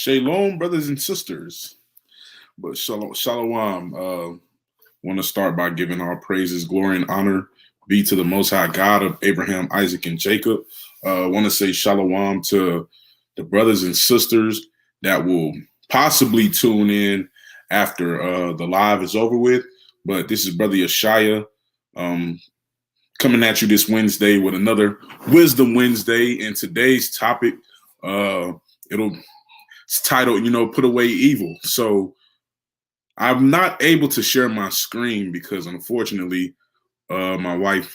Shalom, brothers and sisters. But shalom. Want to start by giving all praises, glory, and honor be to the Most High God of Abraham, Isaac, and Jacob. Want to say shalom to the brothers and sisters that will possibly tune in after the live is over with. But this is Brother Yeshaya coming at you this Wednesday with another Wisdom Wednesday. And today's topic, it's titled, Put Away Evil. So I'm not able to share my screen because unfortunately my wife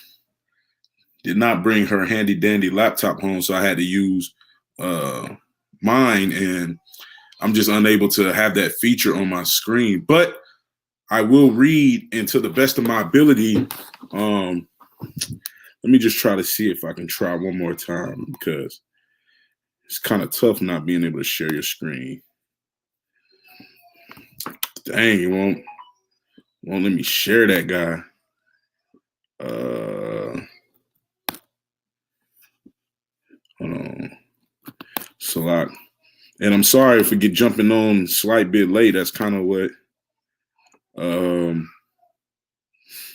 did not bring her handy dandy laptop home. So I had to use mine, and I'm just unable to have that feature on my screen, but I will read, and to the best of my ability, let me just try to see if I can try one more time, because it's kind of tough not being able to share your screen. Dang, you won't let me share that guy. Hold on. Salak. And I'm sorry if we get jumping on a slight bit late. That's kind of what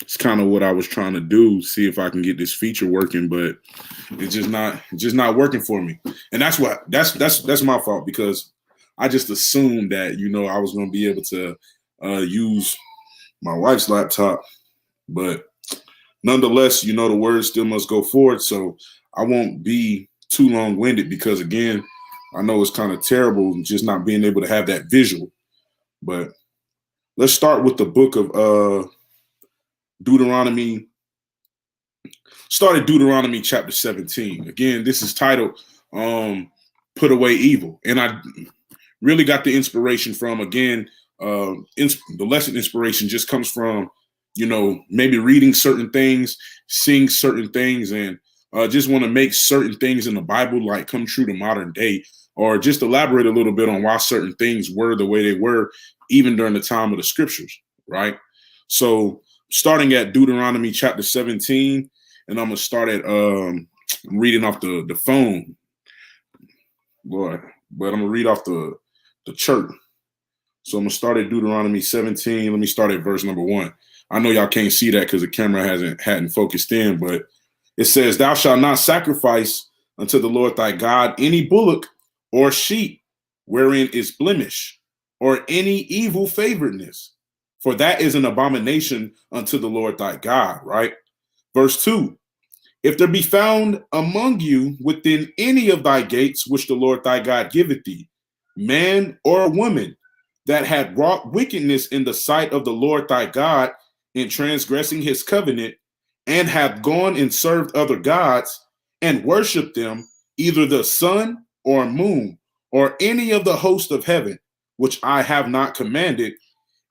it's kind of what I was trying to do, see if I can get this feature working, but it's just not working for me. And that's my fault, because I just assumed that, I was going to be able to use my wife's laptop, but nonetheless, the word still must go forward. So I won't be too long-winded, because again, I know it's kind of terrible just not being able to have that visual. But let's start with the book of Deuteronomy. Started Deuteronomy chapter 17. Again, this is titled Put Away Evil. And I really got the inspiration from, again, the lesson inspiration just comes from, maybe reading certain things, seeing certain things, and just want to make certain things in the Bible like come true to modern day, or just elaborate a little bit on why certain things were the way they were, even during the time of the scriptures, right? So starting at Deuteronomy chapter 17, and I'm going to start at reading off the phone, Lord, but I'm going to read off the church. So I'm going to start at Deuteronomy 17. Let me start at verse number 1. I know y'all can't see that because the camera hadn't focused in, but it says, "Thou shalt not sacrifice unto the Lord thy God any bullock or sheep wherein is blemish, or any evil favoredness, for that is an abomination unto the Lord thy God," right? Verse 2, "If there be found among you within any of thy gates, which the Lord thy God giveth thee, man or woman that had wrought wickedness in the sight of the Lord thy God in transgressing his covenant, and hath gone and served other gods and worshiped them, either the sun or moon, or any of the host of heaven, which I have not commanded,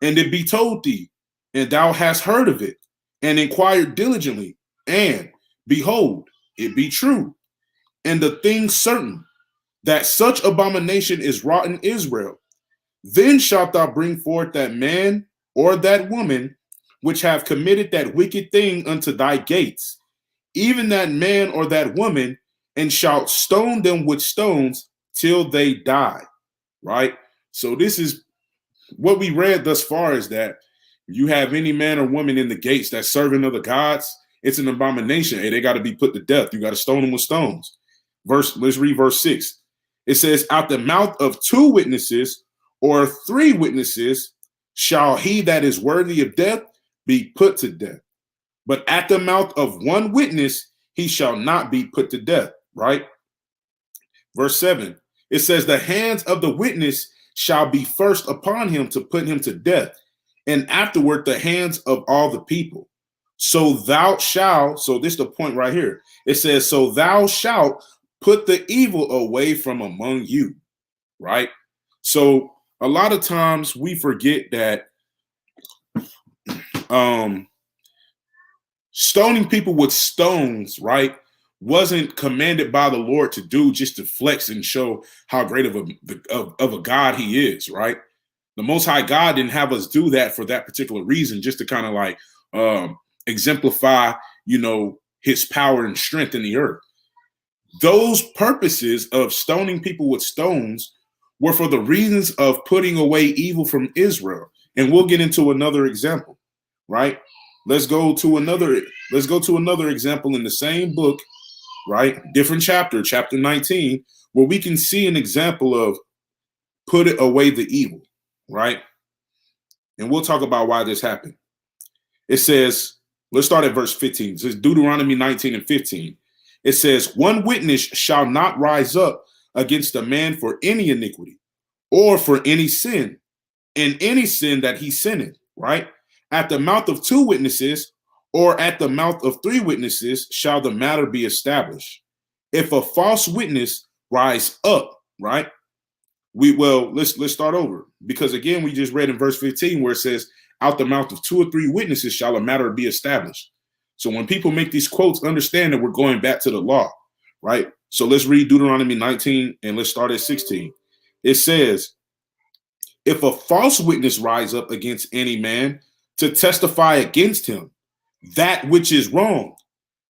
and it be told thee, and thou hast heard of it, and inquired diligently, and behold, it be true, and the thing certain, that such abomination is wrought in Israel, then shalt thou bring forth that man or that woman which have committed that wicked thing unto thy gates, even that man or that woman, and shalt stone them with stones till they die," right? So this is what we read thus far, is that you have any man or woman in the gates that's serving other gods, it's an abomination. Hey, they got to be put to death. You got to stone them with stones. Let's read verse 6. It says, "Out the mouth of 2 witnesses or 3 witnesses shall he that is worthy of death be put to death. But at the mouth of 1 witness he shall not be put to death," right? Verse 7, it says, "The hands of the witness shall be first upon him to put him to death, and afterward the hands of all the people. So thou shalt," so this is the point right here. It says, "So thou shalt put the evil away from among you," right? So a lot of times we forget that stoning people with stones, right, wasn't commanded by the Lord to do just to flex and show how great of a God he is, right? The Most High God didn't have us do that for that particular reason, just to kind of like exemplify, his power and strength in the earth. Those purposes of stoning people with stones were for the reasons of putting away evil from Israel. And we'll get into another example, right? Let's go to another example in the same book, right? Different chapter, chapter 19, where we can see an example of put it away the evil, right? And we'll talk about why this happened. It says, let's start at verse 15. It says Deuteronomy 19 and 15. It says, one witness shall not rise up against a man for any iniquity or for any sin, in any sin that he sinneth, right? At the mouth of two witnesses or at the mouth of three witnesses shall the matter be established. If a false witness rise up, right? Let's start over, because again, we just read in verse 15 where it says, out the mouth of two or three witnesses shall a matter be established. So when people make these quotes, understand that we're going back to the law, right? So let's read Deuteronomy 19 and let's start at 16. It says, if a false witness rise up against any man to testify against him that which is wrong,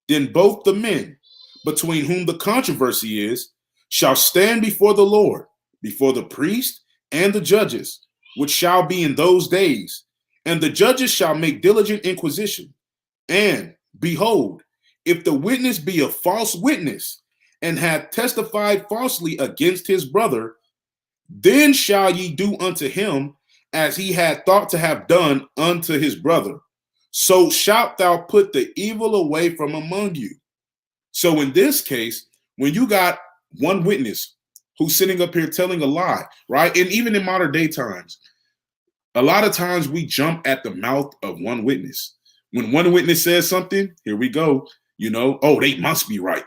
then both the men between whom the controversy is shall stand before the Lord, before the priest and the judges, which shall be in those days. And the judges shall make diligent inquisition. And behold, if the witness be a false witness and hath testified falsely against his brother, then shall ye do unto him as he had thought to have done unto his brother. So shalt thou put the evil away from among you. So in this case, when you got one witness who's sitting up here telling a lie, right? And even in modern day times, a lot of times we jump at the mouth of one witness. When one witness says something, here we go, oh, they must be right.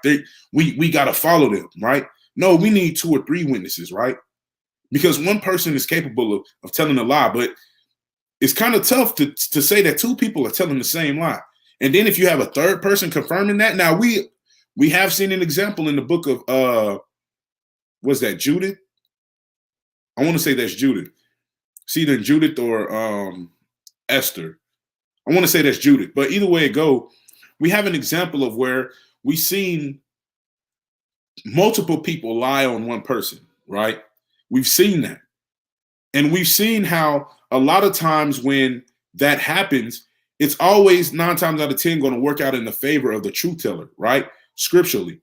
We got to follow them, right? No, we need two or three witnesses, right? Because one person is capable of telling a lie, but it's kind of tough to say that two people are telling the same lie. And then if you have a third person confirming that, now we have seen an example in the book of, was that Judith? I want to say that's Judith. It's either Judith or Esther. I want to say that's Judith, but either way it go, we have an example of where we've seen multiple people lie on one person, right? We've seen that. And we've seen how a lot of times when that happens, it's always 9 times out of 10 going to work out in the favor of the truth teller, right? Scripturally.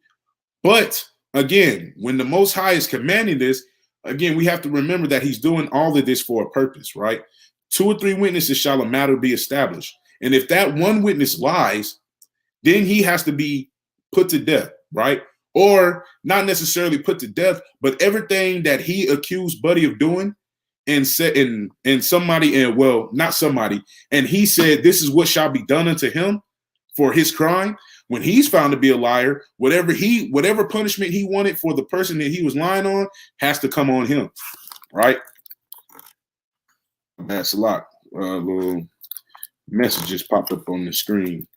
But again, when the Most High is commanding this, again, we have to remember that he's doing all of this for a purpose, right? 2 or 3 witnesses shall a matter be established. And if that one witness lies, then he has to be put to death, right? Or not necessarily put to death, but everything that he accused Buddy of doing and said, and somebody, and well, not somebody, and he said, this is what shall be done unto him for his crime. When he's found to be a liar, whatever punishment he wanted for the person that he was lying on has to come on him, right? That's a lot. Little messages popped up on the screen.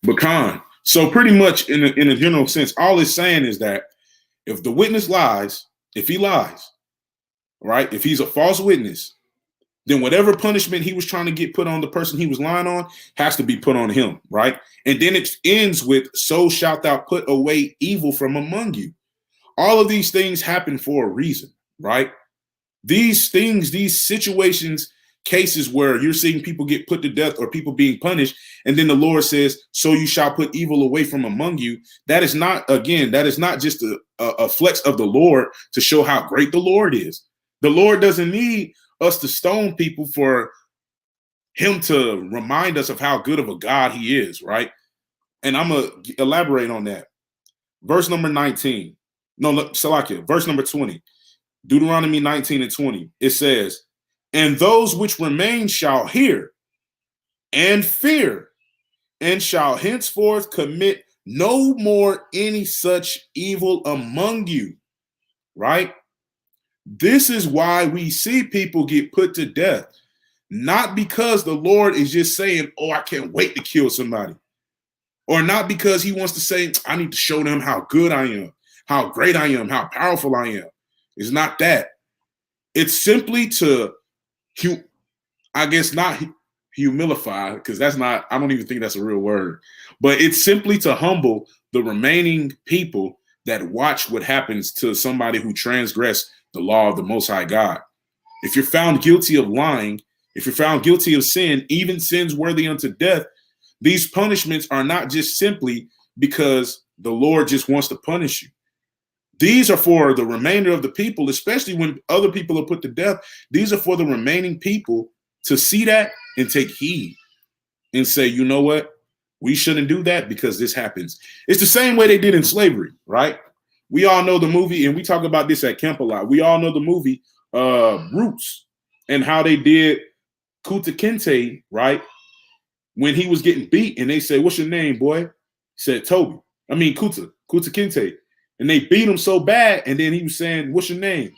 But so pretty much in a general sense, all it's saying is that if the witness lies, if he lies, right, if he's a false witness, then whatever punishment he was trying to get put on the person he was lying on has to be put on him, right? And then it ends with, so shalt thou put away evil from among you. All of these things happen for a reason, right? These things, these situations, cases where you're seeing people get put to death or people being punished, and then the Lord says, so you shall put evil away from among you. That is not just a flex of the Lord to show how great the Lord is. The Lord doesn't need us to stone people for him to remind us of how good of a God he is, right? And I'm going to elaborate on that. Verse number 19. No, Salakia, verse number 20. Deuteronomy 19 and 20. It says, and those which remain shall hear and fear, and shall henceforth commit no more any such evil among you, right? This is why we see people get put to death, not because the Lord is just saying, oh, I can't wait to kill somebody, or not because he wants to say, I need to show them how good I am, how great I am, how powerful I am. It's not that. It's simply to, I guess not humilify, because that's not, I don't even think that's a real word, but it's simply to humble the remaining people that watch what happens to somebody who transgressed the law of the Most High God. If you're found guilty of lying, if you're found guilty of sin, even sins worthy unto death, these punishments are not just simply because the Lord just wants to punish you. These are for the remainder of the people, especially when other people are put to death. These are for the remaining people to see that and take heed and say, you know what? We shouldn't do that because this happens. It's the same way they did in slavery, right? We all know the movie, and we talk about this at camp a lot. We all know the movie Roots and how they did Kunta Kinte, right? When he was getting beat and they said, what's your name, boy? He said, Kunta Kinte. And they beat him so bad. And then he was saying, what's your name?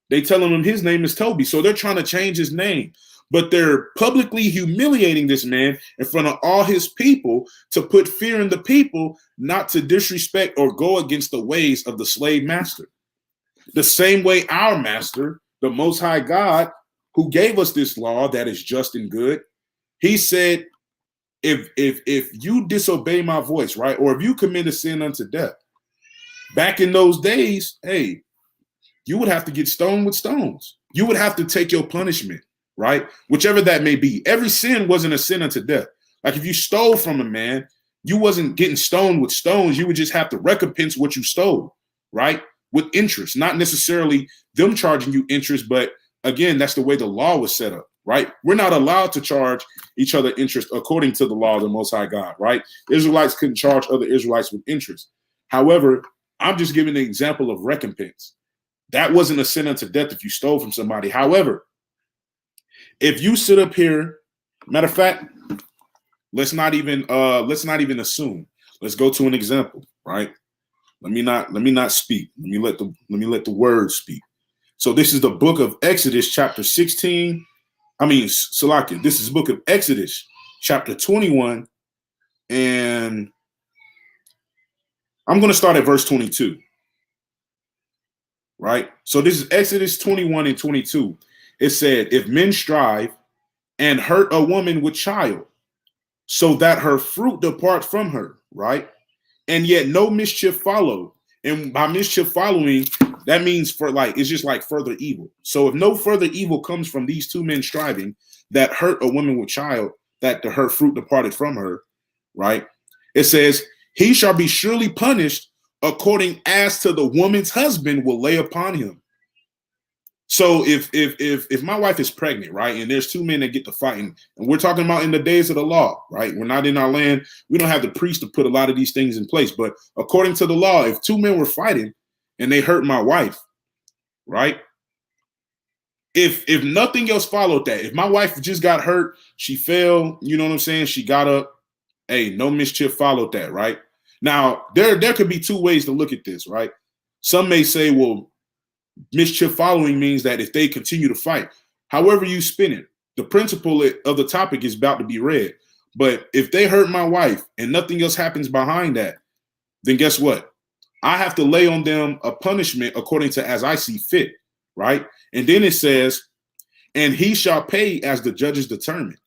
They telling him his name is Toby. So they're trying to change his name. But they're publicly humiliating this man in front of all his people to put fear in the people, not to disrespect or go against the ways of the slave master. The same way our master, the Most High God, who gave us this law that is just and good, he said, if you disobey my voice, right, or if you commit a sin unto death, back in those days, hey, you would have to get stoned with stones. You would have to take your punishment, right? Whichever that may be. Every sin wasn't a sin unto death. Like if you stole from a man, you wasn't getting stoned with stones. You would just have to recompense what you stole, right? With interest, not necessarily them charging you interest, but again, that's the way the law was set up, right? We're not allowed to charge each other interest according to the law of the Most High God, right? Israelites couldn't charge other Israelites with interest. However, I'm just giving an example of recompense. That wasn't a sin unto death if you stole from somebody. However, if you sit up here, matter of fact, let's not even assume. Let's go to an example, right? Let me not speak. Let the word speak. So this is the book of Exodus, chapter 16. Salakia. This is the book of Exodus, chapter 21, and I'm going to start at verse 22. Right? So this is Exodus 21 and 22. It said, if men strive and hurt a woman with child, so that her fruit depart from her, right? And yet no mischief follow. And by mischief following, that means it's just like further evil. So if no further evil comes from these two men striving that hurt a woman with child, that her fruit departed from her, right? It says, he shall be surely punished according as to the woman's husband will lay upon him. So if my wife is pregnant, right, and there's two men that get to fighting, and we're talking about in the days of the law, right? We're not in our land. We don't have the priest to put a lot of these things in place. But according to the law, if two men were fighting and they hurt my wife, right? If nothing else followed that, if my wife just got hurt, she fell, you know what I'm saying? She got up, hey, no mischief followed that, right? Now, there could be two ways to look at this, right? Some may say, well, mischief following means that if they continue to fight, however you spin it, the principle of the topic is about to be read. But if they hurt my wife and nothing else happens behind that, then guess what? I have to lay on them a punishment according to as I see fit, right? And then it says, and he shall pay as the judges determine.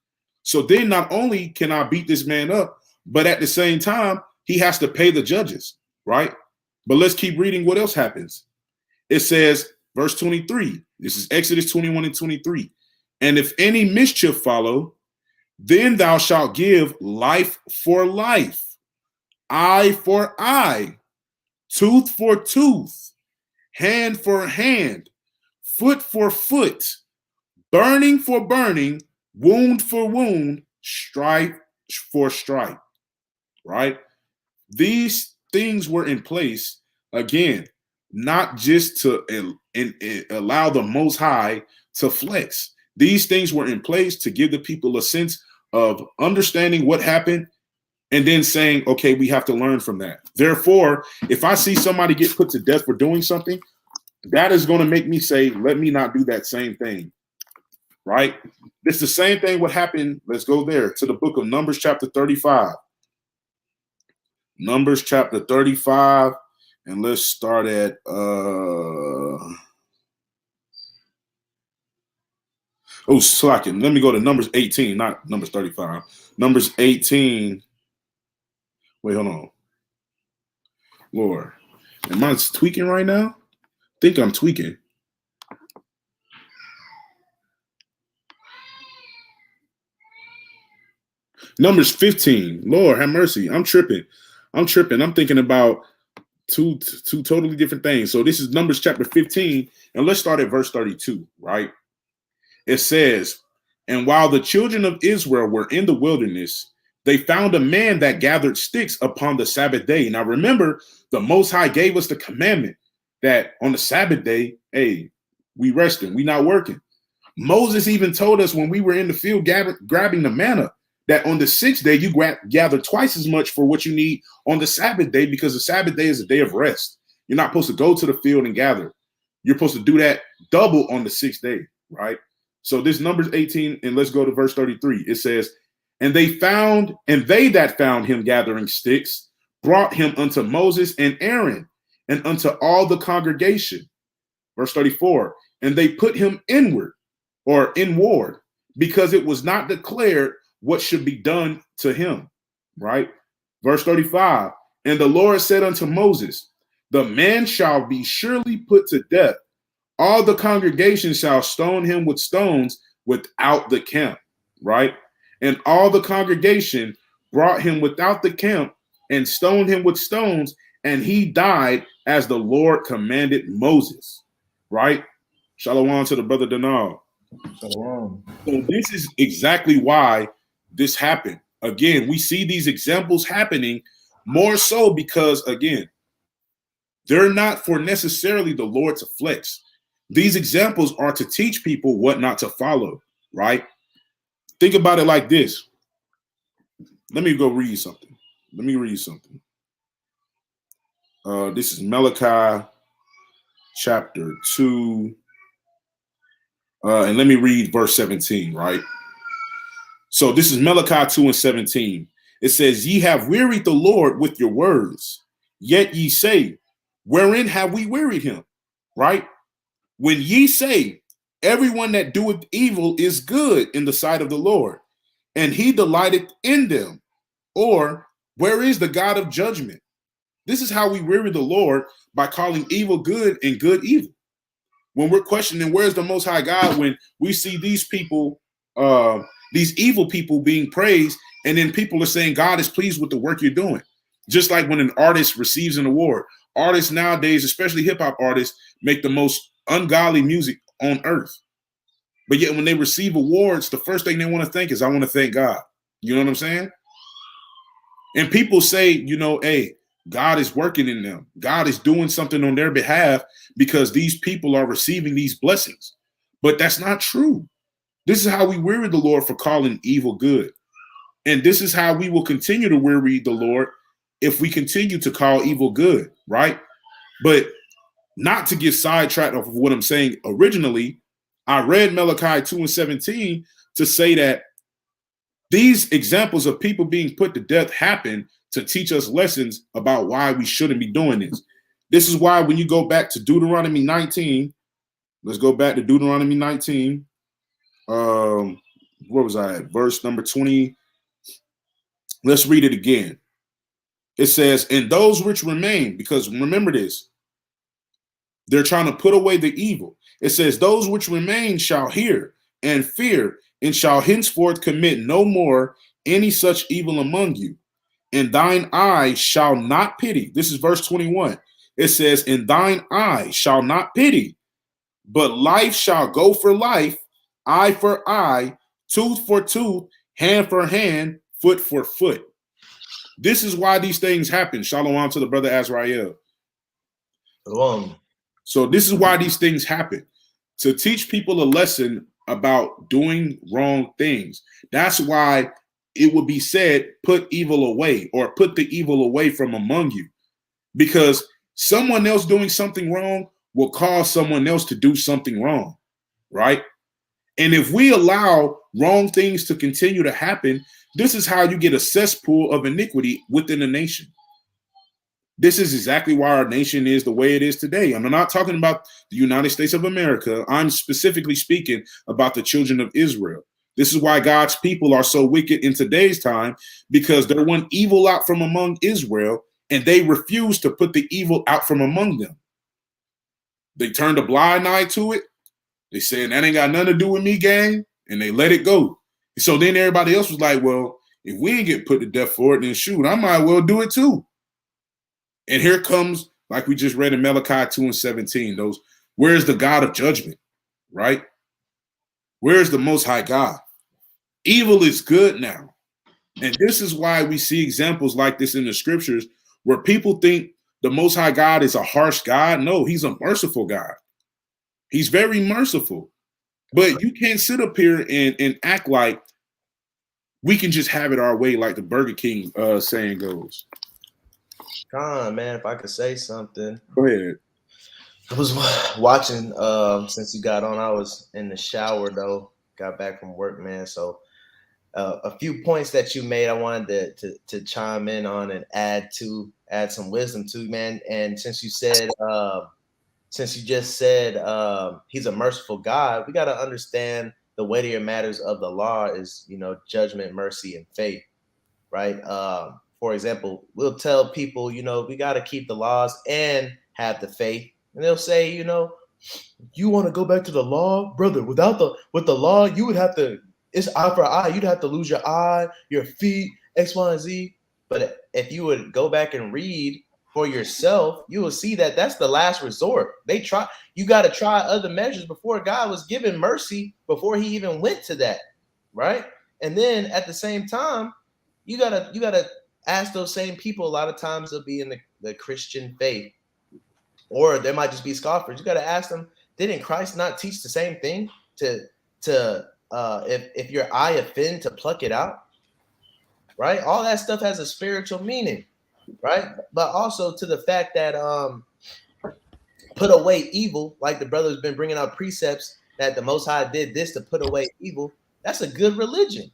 So then not only can I beat this man up, but at the same time, he has to pay the judges, right? But let's keep reading what else happens. It says, verse 23, this is Exodus 21 and 23. And if any mischief follow, then thou shalt give life for life, eye for eye, tooth for tooth, hand for hand, foot for foot, burning for burning, wound for wound, stripe for stripe, right? These things were in place, again, not just to allow the Most High to flex. These things were in place to give the people a sense of understanding what happened and then saying, okay, we have to learn from that. Therefore, if I see somebody get put to death for doing something, that is going to make me say, let me not do that same thing, right? It's the same thing what happened. Let's go there to the book of Numbers chapter 35. Numbers chapter 35. And let's start at slacking. Let me go to Numbers 18, not Numbers 35. Numbers 18. Wait, hold on. Lord. Am I tweaking right now? I think I'm tweaking. Numbers 15. Lord have mercy. I'm tripping. I'm thinking about two totally different things. So this is Numbers chapter 15, and let's start at verse 32, right? It says, and while the children of Israel were in the wilderness, they found a man that gathered sticks upon the Sabbath day. Now remember, the Most High gave us the commandment that on the Sabbath day, hey, we resting, we not working. Moses even told us when we were in the field grabbing the manna that on the sixth day, you gather twice as much for what you need on the Sabbath day, because the Sabbath day is a day of rest. You're not supposed to go to the field and gather. You're supposed to do that double on the sixth day, right? So this Numbers 18, and let's go to verse 33. It says, and they that found him gathering sticks brought him unto Moses and Aaron and unto all the congregation. Verse 34, and they put him inward because it was not declared what should be done to him, right? Verse 35, and the Lord said unto Moses, the man shall be surely put to death. All the congregation shall stone him with stones without the camp, right? And all the congregation brought him without the camp and stoned him with stones, and he died as the Lord commanded Moses, right? Shalom to the brother Danal. Shalom. So this is exactly why this happened. Again, we see these examples happening more so because, again, they're not for necessarily the Lord to flex. These examples are to teach people what not to follow, right? Think about it like this. Let me go read something. This is Malachi chapter 2. And let me read verse 17, right? So this is Malachi 2 and 17. It says, ye have wearied the Lord with your words, yet ye say, wherein have we wearied him, right? When ye say, everyone that doeth evil is good in the sight of the Lord, and he delighteth in them, or where is the God of judgment? This is how we weary the Lord, by calling evil good and good evil. When we're questioning where's the Most High God, when we see these people, these evil people being praised, and then people are saying God is pleased with the work you're doing. Just like when an artist receives an award. Artists nowadays, especially hip-hop artists, make the most ungodly music on earth. But yet when they receive awards, the first thing they want to think is, I want to thank God. You know what I'm saying? And people say, you know, hey, God is working in them. God is doing something on their behalf because these people are receiving these blessings. But that's not true. This is how we weary the Lord for calling evil good. And this is how we will continue to weary the Lord if we continue to call evil good, right? But not to get sidetracked off of what I'm saying originally, I read Malachi 2 and 17 to say that these examples of people being put to death happen to teach us lessons about why we shouldn't be doing this. This is why when you go back to Deuteronomy 19, let's go back to Deuteronomy 19. Where was I at? Verse number 20. Let's read it again. It says, and those which remain, because remember this, they're trying to put away the evil. It says, those which remain shall hear and fear, and shall henceforth commit no more any such evil among you. And thine eye shall not pity. This is verse 21. It says, and thine eye shall not pity, but life shall go for life, eye for eye, tooth for tooth, hand for hand, foot for foot. This is why these things happen. Shalom to the brother Azrael. Shalom. So this is why these things happen, to teach people a lesson about doing wrong things. That's why it would be said, put evil away, or put the evil away from among you, because someone else doing something wrong will cause someone else to do something wrong, right? And if we allow wrong things to continue to happen, this is how you get a cesspool of iniquity within a nation. This is exactly why our nation is the way it is today. I'm not talking about the United States of America. I'm specifically speaking about the children of Israel. This is why God's people are so wicked in today's time, because there went evil out from among Israel, and they refused to put the evil out from among them. They turned a blind eye to it. They said, that ain't got nothing to do with me, gang, and they let it go. So then everybody else was like, well, if we ain't get put to death for it, then shoot, I might well do it too. And here comes, like we just read in Malachi 2:17, where's the God of judgment, right? Where's the Most High God? Evil is good now. And this is why we see examples like this in the scriptures where people think the Most High God is a harsh God. No, he's a merciful God. He's very merciful. But you can't sit up here and act like we can just have it our way, like the Burger King saying goes. Man, if I could say something. Go ahead. I was watching, since you got on, I was in the shower, though. Got back from work, man. So a few points that you made, I wanted to chime in on and add some wisdom to, man. And since you just said he's a merciful God, we got to understand the weightier matters of the law is, judgment, mercy, and faith, right? For example, we'll tell people, we got to keep the laws and have the faith. And they'll say, you want to go back to the law, brother, with the law, you would have to, it's eye for eye. You'd have to lose your eye, your feet, X, Y, and Z. But if you would go back and read for yourself, you will see that that's the last resort. You got to try other measures before God was given mercy before he even went to that, right? And then at the same time, you gotta ask those same people. A lot of times they'll be in the Christian faith, or there might just be scoffers. You got to ask them, didn't Christ not teach the same thing if your eye offend, to pluck it out, right? All that stuff has a spiritual meaning, right? But also to the fact that put away evil, like the brother's been bringing out precepts that the Most High did this to put away evil. That's a good religion,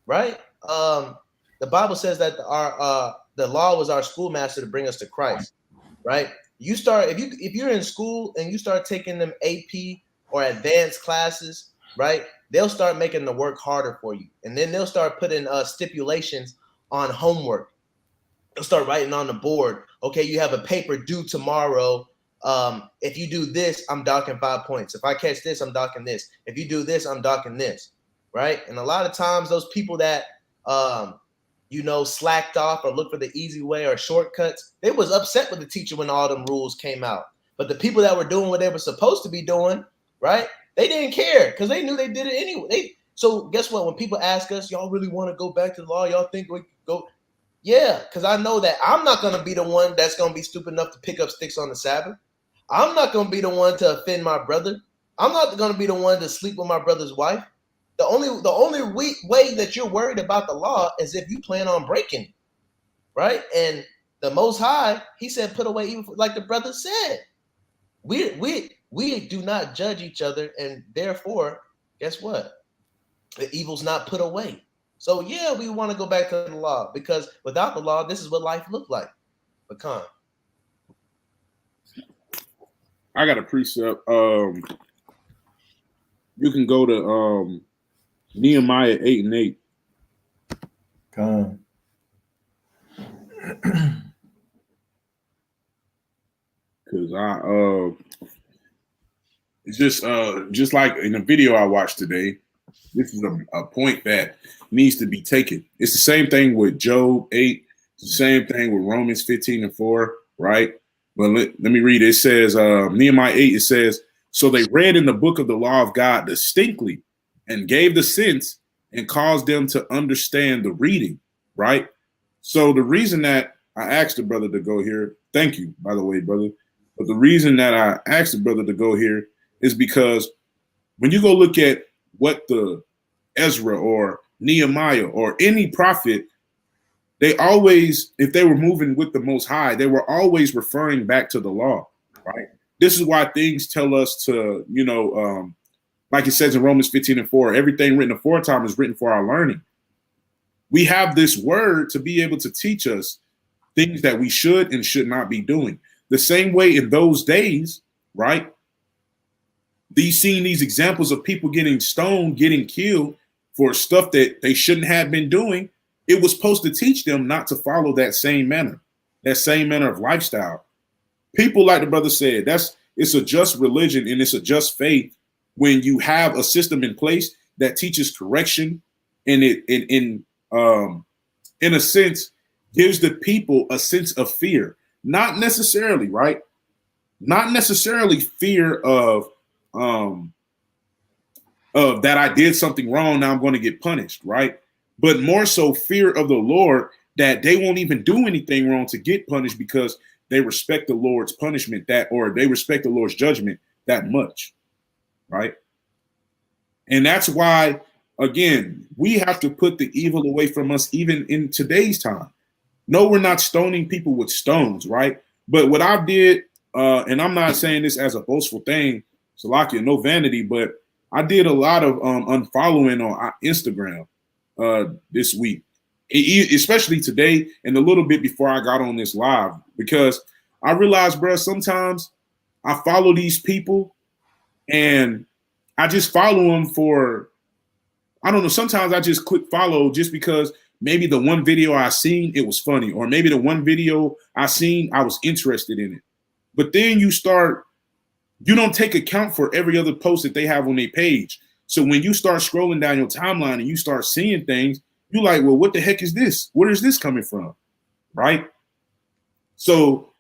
right? The Bible says that the law was our schoolmaster to bring us to Christ, right? You start if you're in school and you start taking them AP or advanced classes, right? They'll start making the work harder for you, and then they'll start putting stipulations on homework. They'll start writing on the board. Okay, you have a paper due tomorrow. If you do this, I'm docking 5 points. If I catch this, I'm docking this. If you do this, I'm docking this, right? And a lot of times, those people that slacked off or looked for the easy way or shortcuts, they was upset with the teacher when all them rules came out. But the people that were doing what they were supposed to be doing, right? They didn't care because they knew they did it anyway. So guess what? When people ask us, y'all really want to go back to the law? Y'all think we go? Yeah, because I know that I'm not going to be the one that's going to be stupid enough to pick up sticks on the Sabbath. I'm not going to be the one to offend my brother. I'm not going to be the one to sleep with my brother's wife. The only way that you're worried about the law is if you plan on breaking it, right? And the Most High, he said, put away evil, like the brother said. We do not judge each other, and therefore, guess what? The evil's not put away. So yeah, we want to go back to the law, because without the law, this is what life looked like. Pecan. I got a precept. You can go to Nehemiah 8:8. Come. Because it's just like in the video I watched today, this is a point that needs to be taken. It's the same thing with Job 8. It's the same thing with Romans 15:4, right? But let me read it. It says, Nehemiah 8, it says, so they read in the book of the law of God distinctly and gave the sense and caused them to understand the reading, right? So the reason that I asked the brother to go here, thank you, by the way, brother. But the reason that I asked the brother to go here is because when you go look at what the Ezra or Nehemiah or any prophet, they always, if they were moving with the Most High, they were always referring back to the law, right? This is why things tell us to, like it says in Romans 15:4, everything written aforetime is written for our learning. We have this word to be able to teach us things that we should and should not be doing. The same way in those days, right? Seeing these examples of people getting stoned, getting killed for stuff that they shouldn't have been doing, it was supposed to teach them not to follow that same manner, that same manner of lifestyle. People, like the brother said, it's a just religion and it's a just faith when you have a system in place that teaches correction and it in a sense gives the people a sense of fear. Not necessarily, right? Not necessarily fear of that I did something wrong, now I'm going to get punished, right? But more so fear of the Lord, that they won't even do anything wrong to get punished because they respect the Lord's punishment or they respect the Lord's judgment that much, right? And that's why, again, we have to put the evil away from us even in today's time. No, we're not stoning people with stones, right? But what I did, and I'm not saying this as a boastful thing, Salakia, no vanity, but I did a lot of unfollowing on Instagram this week, especially today and a little bit before I got on this live, because I realized, bro, sometimes I follow these people and I just follow them for, I don't know, sometimes I just click follow just because maybe the one video I seen, it was funny, or maybe the one video I seen, I was interested in it. But then you don't take account for every other post that they have on their page. So when you start scrolling down your timeline and you start seeing things, you're like, well, what the heck is this? Where is this coming from? Right? So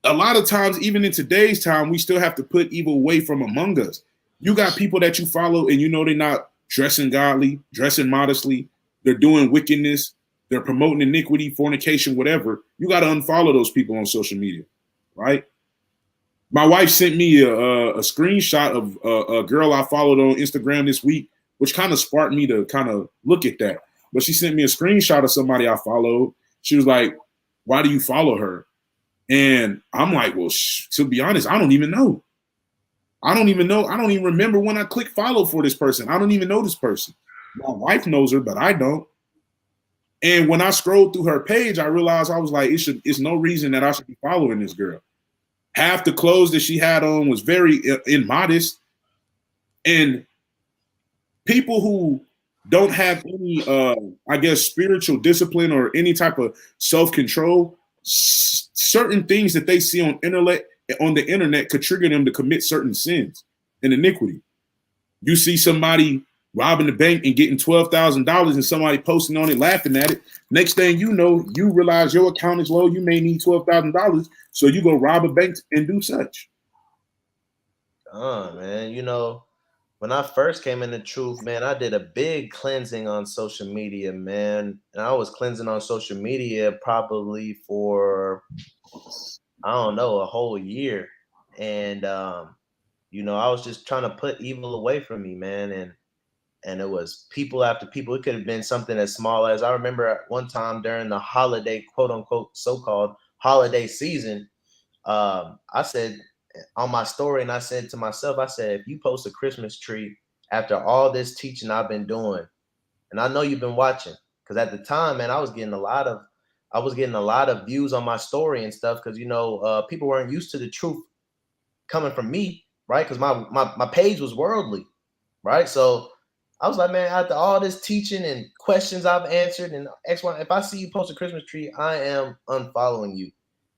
a lot of times, even in today's time, we still have to put evil away from among us. You got people that you follow and you know they're not dressing godly, dressing modestly. They're doing wickedness. They're promoting iniquity, fornication, whatever. You got to unfollow those people on social media, right? My wife sent me a screenshot of a girl I followed on Instagram this week, which kind of sparked me to kind of look at that. But she sent me a screenshot of somebody I followed. She was like, why do you follow her? And I'm like, well, to be honest, I don't even know. I don't even remember when I clicked follow for this person. I don't even know this person. My wife knows her, but I don't. And when I scrolled through her page, I realized, I was like, it's no reason that I should be following this girl. Half the clothes that she had on was very immodest. And people who don't have any, I guess, spiritual discipline or any type of self-control, certain things that they see on the internet could trigger them to commit certain sins and iniquity. You see somebody robbing the bank and getting $12,000 and somebody posting on it, laughing at it. Next thing you know, you realize your account is low. You may need $12,000. So you go rob a bank and do such. Man, you know, when I first came into truth, man, I did a big cleansing on social media, man. And I was cleansing on social media probably for, I don't know, a whole year. And, you know, I was just trying to put evil away from me, man. And it was people after people. It could have been something as small as, I remember at one time during the holiday, quote unquote, so-called holiday season, I said on my story, and I said to myself, I said, if you post a Christmas tree after all this teaching I've been doing, and I know you've been watching, because at the time, man, I was getting a lot of views on my story and stuff, because, you know, people weren't used to the truth coming from me, right? Because my page was worldly, right? So I was like, man, after all this teaching and questions I've answered and X, Y, if I see you post a Christmas tree, I am unfollowing you.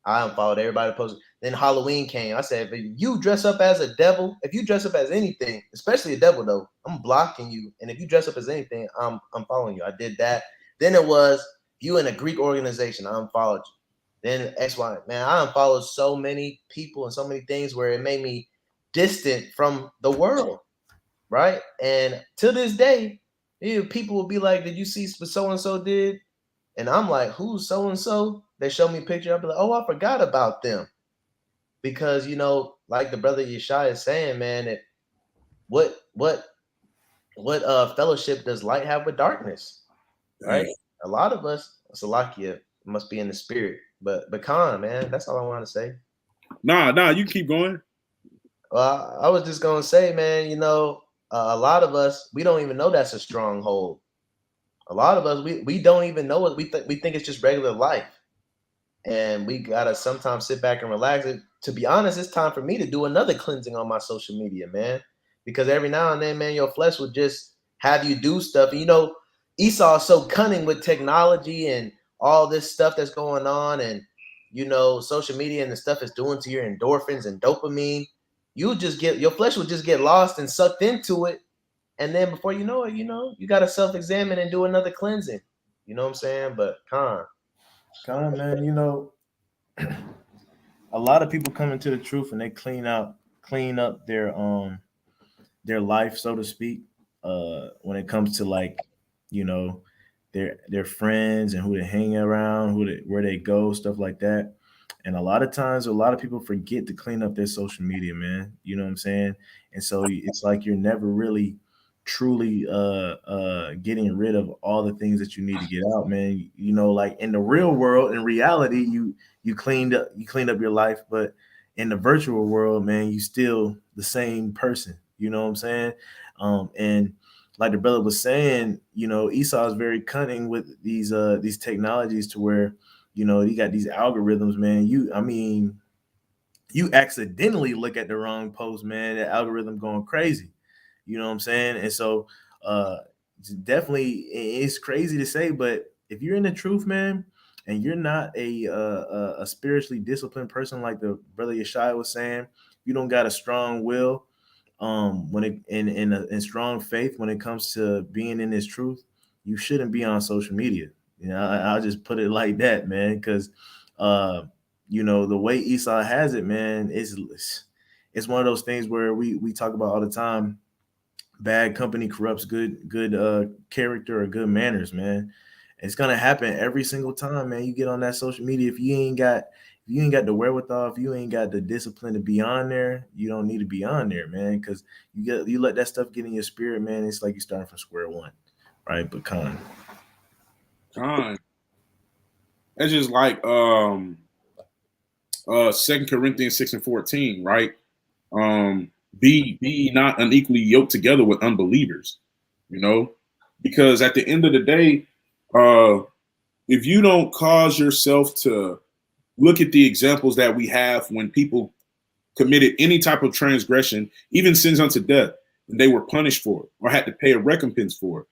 I unfollowed everybody posted. Then Halloween came. I said, if you dress up as a devil, if you dress up as anything, especially a devil though, I'm blocking you. And if you dress up as anything, I'm following you. I did that. Then it was you in a Greek organization. I unfollowed you. Then X, Y, man, I unfollowed so many people and so many things where it made me distant from the world. Right. And to this day, people will be like, did you see what so-and-so did? And I'm like, who's so-and-so? They show me a picture. I'll be like, oh, I forgot about them. Because, you know, like the brother Yeshai is saying, man, what fellowship does light have with darkness? Right? A lot of us, Salakia, must be in the spirit. But Khan, man, that's all I want to say. Nah, you keep going. Well, I was just gonna say, man, you know, a lot of us, we don't even know that's a stronghold. A lot of us, we don't even know it. We think it's just regular life, and we gotta sometimes sit back and relax. To be honest, it's time for me to do another cleansing on my social media, man, because every now and then, man, your flesh will just have you do stuff. And, you know, Esau is so cunning with technology and all this stuff that's going on, and you know, social media and the stuff is doing to your endorphins and dopamine, you just get, your flesh will just get lost and sucked into it. And then before you know it, you know, you got to self-examine and do another cleansing. You know what I'm saying? But man, you know, a lot of people come into the truth and they clean up their life, so to speak, when it comes to, like, you know, their friends and who they hang around, where they go, stuff like that. And a lot of times, a lot of people forget to clean up their social media, man. You know what I'm saying? And so it's like you're never really truly getting rid of all the things that you need to get out, man. You know, like in the real world, in reality, you cleaned up your life, but in the virtual world, man, you still the same person. You know what I'm saying? And like the brother was saying, you know, Esau is very cunning with these technologies, to where, you know, you got these algorithms, man. You accidentally look at the wrong post, man. The algorithm going crazy. You know what I'm saying? And so definitely, it's crazy to say, but if you're in the truth, man, and you're not a spiritually disciplined person, like the brother Yeshua was saying, you don't got a strong will, when it in strong faith when it comes to being in this truth, you shouldn't be on social media. You know, I'll just put it like that, man, because you know, the way Esau has it, man, it's one of those things where we talk about all the time. Bad company corrupts good character or good manners, man. It's gonna happen every single time, man. You get on that social media. If you ain't got the wherewithal, if you ain't got the discipline to be on there, you don't need to be on there, man. Because you let that stuff get in your spirit, man. It's like you're starting from square one, right? But That's just like 2 Corinthians 6:14, right? Be not unequally yoked together with unbelievers, you know, because at the end of the day, if you don't cause yourself to look at the examples that we have when people committed any type of transgression, even sins unto death, and they were punished for it or had to pay a recompense for it,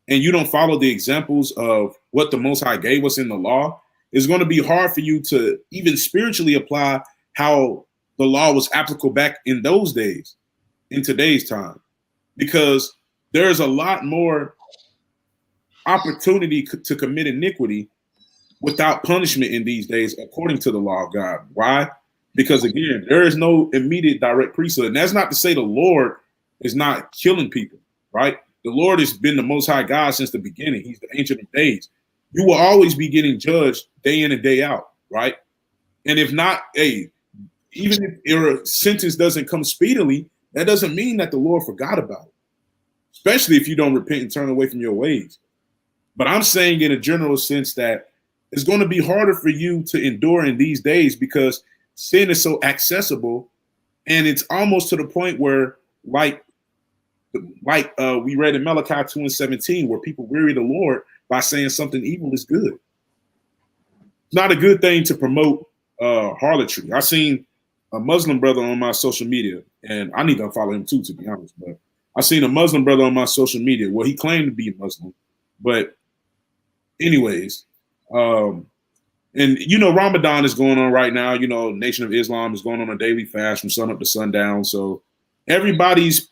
and you don't follow the examples of what the Most High gave us in the law, it's going to be hard for you to even spiritually apply how the law was applicable back in those days, in today's time, because there's a lot more opportunity to commit iniquity without punishment in these days, according to the law of God. Why? Because again, there is no immediate direct priesthood. And that's not to say the Lord is not killing people, right? The Lord has been the Most High God since the beginning. He's the Ancient of Days. You will always be getting judged day in and day out, right? And if not, hey, even if your sentence doesn't come speedily, that doesn't mean that the Lord forgot about it, especially if you don't repent and turn away from your ways. But I'm saying in a general sense that it's going to be harder for you to endure in these days because sin is so accessible, and it's almost to the point where, like we read in Malachi 2:17, where people weary the Lord by saying something evil is good. It's not a good thing to promote harlotry. I seen a Muslim brother on my social media, and I need to follow him too, to be honest. But I seen a Muslim brother on my social media. Well, he claimed to be Muslim, but anyways, and you know, Ramadan is going on right now. You know, Nation of Islam is going on a daily fast from sun up to sundown. So everybody's,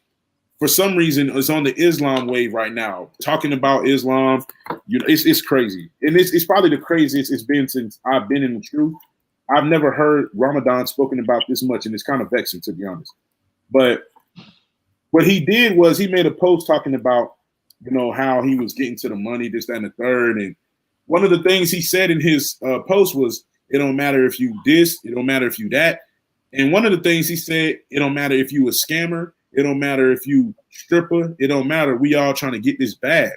for some reason, is on the Islam wave right now, talking about Islam. You know, it's crazy, and it's probably the craziest it's been since I've been in the truth. I've never heard Ramadan spoken about this much, and it's kind of vexing, to be honest. But what he did was he made a post talking about, you know, how he was getting to the money, this, that, and the third. And one of the things he said in his post was, it don't matter if you this, it don't matter if you that. And one of the things he said, it don't matter if you a scammer, it don't matter if you stripper, it don't matter. We all trying to get this bag.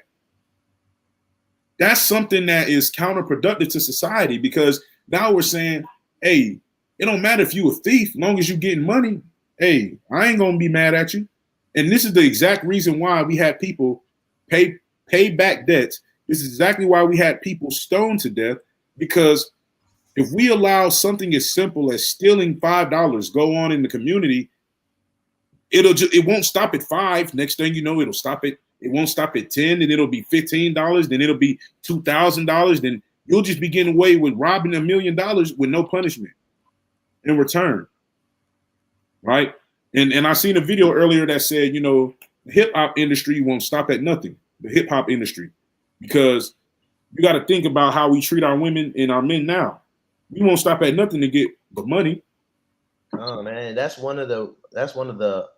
That's something that is counterproductive to society, because now we're saying, hey, it don't matter if you a thief, as long as you getting money. Hey, I ain't gonna be mad at you. And this is the exact reason why we had people pay back debts. This is exactly why we had people stoned to death, because if we allow something as simple as stealing $5 go on in the community, it won't stop at $5. Next thing you know, it won't stop at 10, then it'll be $15, then it'll be $2,000, then you'll just be getting away with robbing $1 million with no punishment in return, right? And I seen a video earlier that said, you know, the hip hop industry won't stop at nothing. The hip hop industry, because you got to think about how we treat our women and our men now. We won't stop at nothing to get the money. Oh man, that's one of the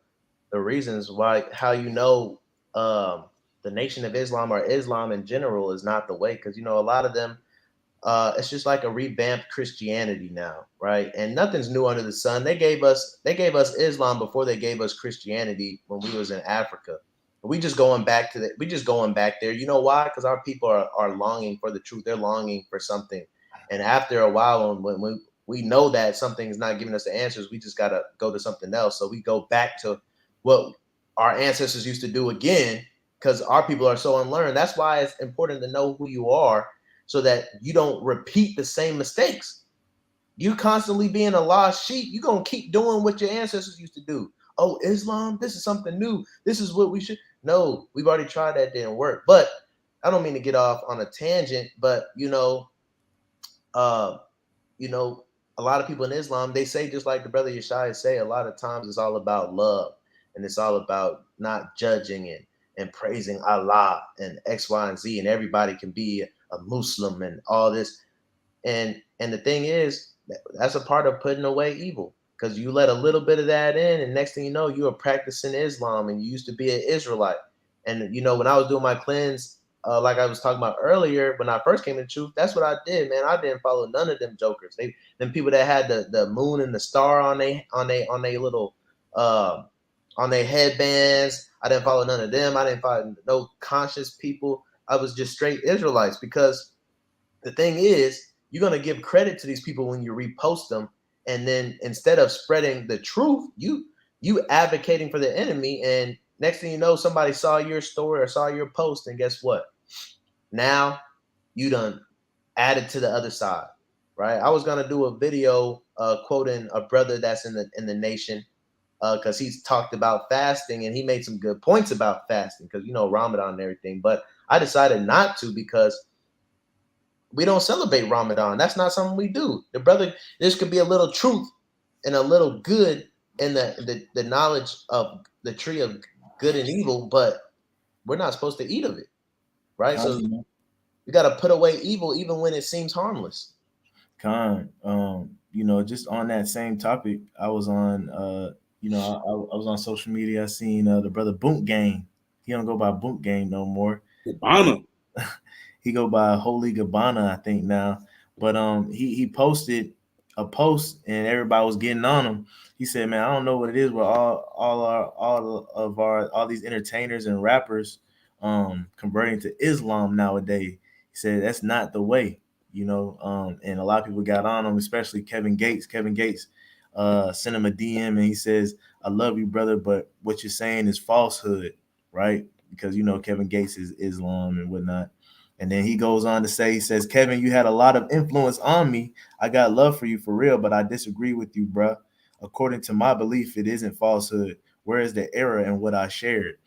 reasons why, how you know the Nation of Islam or Islam in general is not the way, because you know a lot of them it's just like a revamped Christianity now, right? And nothing's new under the sun. They gave us Islam before they gave us Christianity when we was in Africa. We just going back to we just going back there. You know why? Because our people are longing for the truth. They're longing for something. And after a while, when we know that something's not giving us the answers, we just gotta go to something else. So we go back to what our ancestors used to do again, because our people are so unlearned. That's why it's important to know who you are, so that you don't repeat the same mistakes. You constantly being a lost sheep, you're going to keep doing what your ancestors used to do. Oh, Islam, this is something new. This is what we should. No, we've already tried that, didn't work. But I don't mean to get off on a tangent, but a lot of people in Islam, they say, just like the brother Yeshaya say, a lot of times it's all about love, and it's all about not judging and praising Allah and X, Y, and Z, and everybody can be a Muslim and all this. And the thing is, that's a part of putting away evil, because you let a little bit of that in, and next thing you know, you are practicing Islam, and you used to be an Israelite. And you know, when I was doing my cleanse, like I was talking about earlier, when I first came to truth, that's what I did, man. I didn't follow none of them jokers. Them people that had the moon and the star on they little on their headbands. I didn't follow none of them. I didn't follow no conscious people. I was just straight Israelites, because the thing is, you're going to give credit to these people when you repost them. And then instead of spreading the truth, you advocating for the enemy. And next thing you know, somebody saw your story or saw your post. And guess what? Now you done added to the other side, right? I was going to do a video quoting a brother that's in the nation, because he's talked about fasting, and he made some good points about fasting, because, you know, Ramadan and everything. But I decided not to, because we don't celebrate Ramadan. That's not something we do. The brother, this could be a little truth and a little good in the knowledge of the tree of good and evil, but we're not supposed to eat of it, right? So you got to put away evil even when it seems harmless. Just on that same topic, I was on, I was on social media. I seen the brother Boot Game. He don't go by Boot Game no more. Gabbana. He go by Holy Gabbana, I think now. But he posted a post, and everybody was getting on him. He said, "Man, I don't know what it is with all these entertainers and rappers converting to Islam nowadays." He said that's not the way, and a lot of people got on him, especially Kevin Gates. Kevin Gates sent him a DM, and he says, "I love you, brother, but what you're saying is falsehood, right?" Because Kevin Gates is Islam and whatnot. And then he goes on to say, he says, "Kevin, you had a lot of influence on me. I got love for you for real, but I disagree with you, bruh. According to my belief, it isn't falsehood. Where is the error in what I shared?"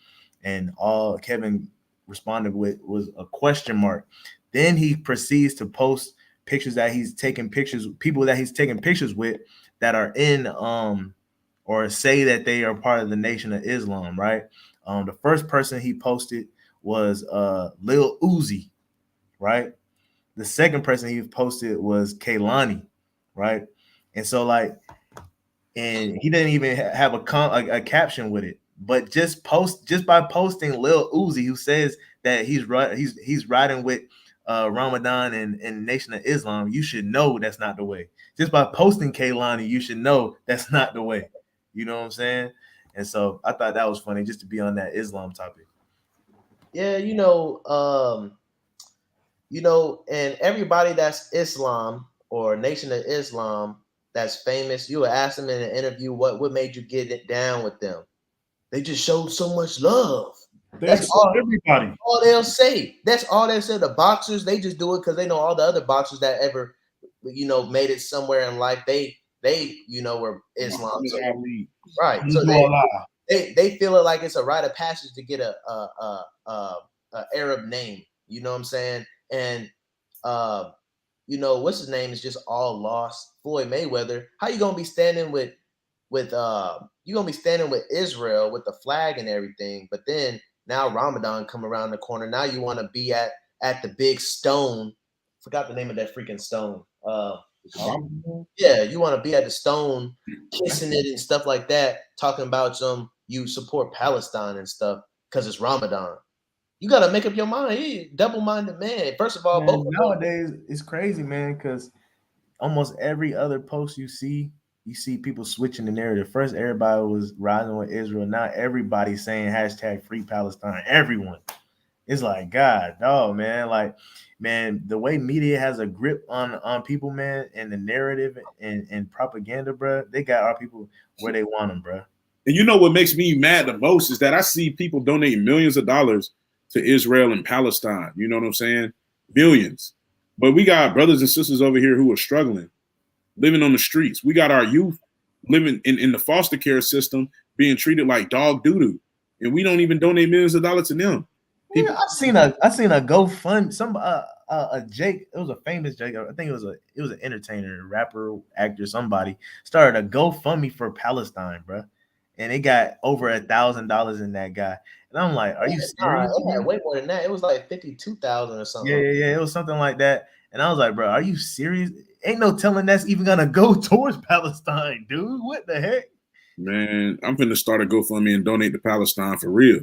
And all Kevin responded with was a question mark. Then he proceeds to post pictures that he's taking pictures, people that he's taking pictures with that are in or say that they are part of the Nation of Islam, right? The first person he posted was Lil Uzi, right? The second person he posted was Kaylani, right? And so and he didn't even have a caption with it, but just by posting Lil Uzi, who says that he's riding with Ramadan and Nation of Islam, you should know that's not the way. Just by posting Kaylani, you should know that's not the way. You know what I'm saying? And so I thought that was funny, just to be on that Islam topic. Yeah, and everybody that's Islam or Nation of Islam that's famous, you would ask them in an interview, what made you get it down with them? They just showed so much love. That's all everybody. All they'll say. That's all they say. The boxers, they just do it because they know all the other boxers that ever, made it somewhere in life. They were Islam. So, right. So they feel it like it's a rite of passage to get a Arab name. You know what I'm saying? And what's his name is just all lost. Floyd Mayweather. How you gonna be standing with Israel with the flag and everything, but then now Ramadan come around the corner. Now you want to be at the big stone. Forgot the name of that freaking stone. Yeah, you want to be at the stone, kissing it and stuff like that, talking about you support Palestine and stuff because it's Ramadan. You gotta make up your mind. He double-minded man. First of all, Man, nowadays it's crazy, man, because almost every other post you see people switching the narrative. First, everybody was riding with Israel. Now everybody's saying hashtag free Palestine. Everyone. It's like, God, dog, man. Like, man, the way media has a grip on people, man, and the narrative and propaganda, bro, they got our people where they want them, bro. And you know what makes me mad the most is that I see people donating millions of dollars to Israel and Palestine. You know what I'm saying? Billions. But we got brothers and sisters over here who are struggling, living on the streets. We got our youth living in the foster care system being treated like dog doo-doo. And we don't even donate millions of dollars to them. People, I seen a GoFund, some a Jake, it was a famous Jake. I think it was an entertainer, rapper, actor, somebody started a GoFundMe for Palestine, bro. And it got over $1,000 in that guy. And I'm like, are you serious? It had way more than that. It was like 52,000 or something. Yeah. It was something like that. And I was like, bro, are you serious? Ain't no telling that's even gonna go towards Palestine, dude. What the heck? Man, I'm finna start a GoFundMe and donate to Palestine for real.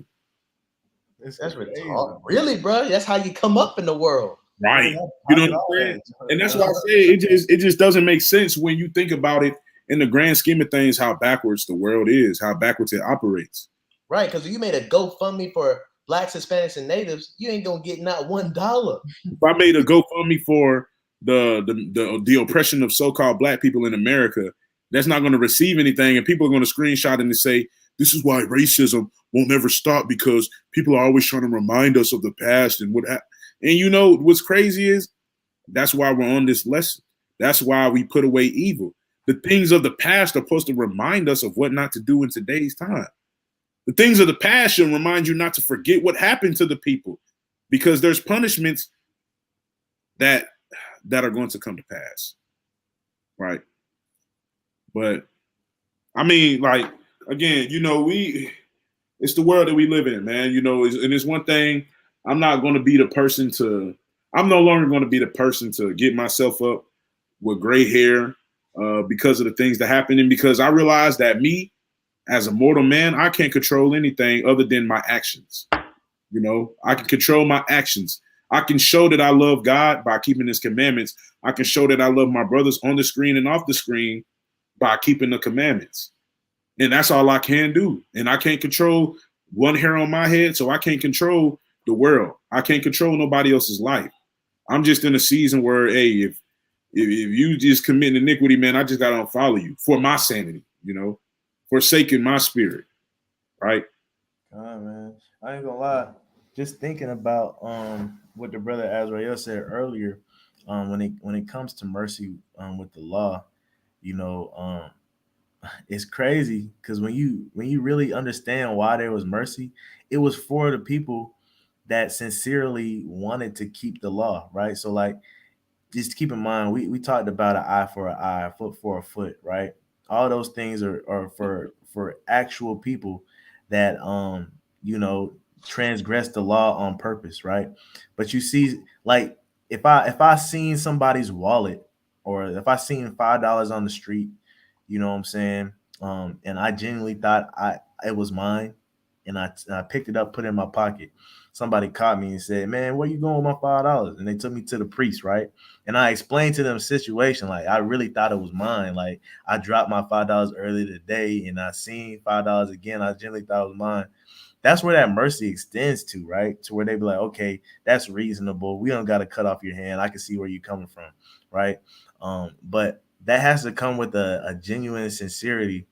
That's retarded. Really, bro? That's how you come up in the world. Right. You know what I'm saying? And that's why I say it just doesn't make sense when you think about it in the grand scheme of things, how backwards the world is, how backwards it operates. Right, because if you made a GoFundMe for Blacks, Hispanics, and Natives, you ain't gonna get not $1. If I made a GoFundMe for the oppression of so-called Black people in America, that's not going to receive anything, and people are going to screenshot it and say, "This is why racism won't ever stop because people are always trying to remind us of the past and what happened." And you know what's crazy is that's why we're on this lesson. That's why we put away evil. The things of the past are supposed to remind us of what not to do in today's time. The things of the past should remind you not to forget what happened to the people, because there's punishments that are going to come to pass, right? But I mean, like, again, you know, it's the world that we live in, man. You know, and it's one thing. I'm no longer going to be the person to get myself up with gray hair because of the things that happen, and because I realize that me, as a mortal man, I can't control anything other than my actions. You know, I can control my actions. I can show that I love God by keeping his commandments. I can show that I love my brothers on the screen and off the screen by keeping the commandments. And that's all I can do. And I can't control one hair on my head, so I can't control the world. I can't control nobody else's life. I'm just in a season where, hey, if you just commit iniquity, man, I just got to unfollow you for my sanity, you know, forsaking my spirit, right? God, man, I ain't gonna lie. Just thinking about what the brother Azrael said earlier, when it comes to mercy with the law, you know, it's crazy because when you really understand why there was mercy, it was for the people that sincerely wanted to keep the law, right? So like, just keep in mind, we talked about an eye for an eye, a foot for a foot, right? All those things are for actual people that you know, transgress the law on purpose, right? But you see, like, if I seen somebody's wallet, or if I seen $5 on the street, you know what I'm saying, and I genuinely thought it was mine, and I picked it up, put it in my pocket. Somebody caught me and said, "Man, where you going with my $5?" And they took me to the priest, right? And I explained to them the situation. Like, I really thought it was mine. Like, I dropped my $5 earlier today, and I seen $5 again. I genuinely thought it was mine. That's where that mercy extends to, right? To where they be like, okay, that's reasonable. We don't got to cut off your hand. I can see where you're coming from, right? But that has to come with a genuine sincerity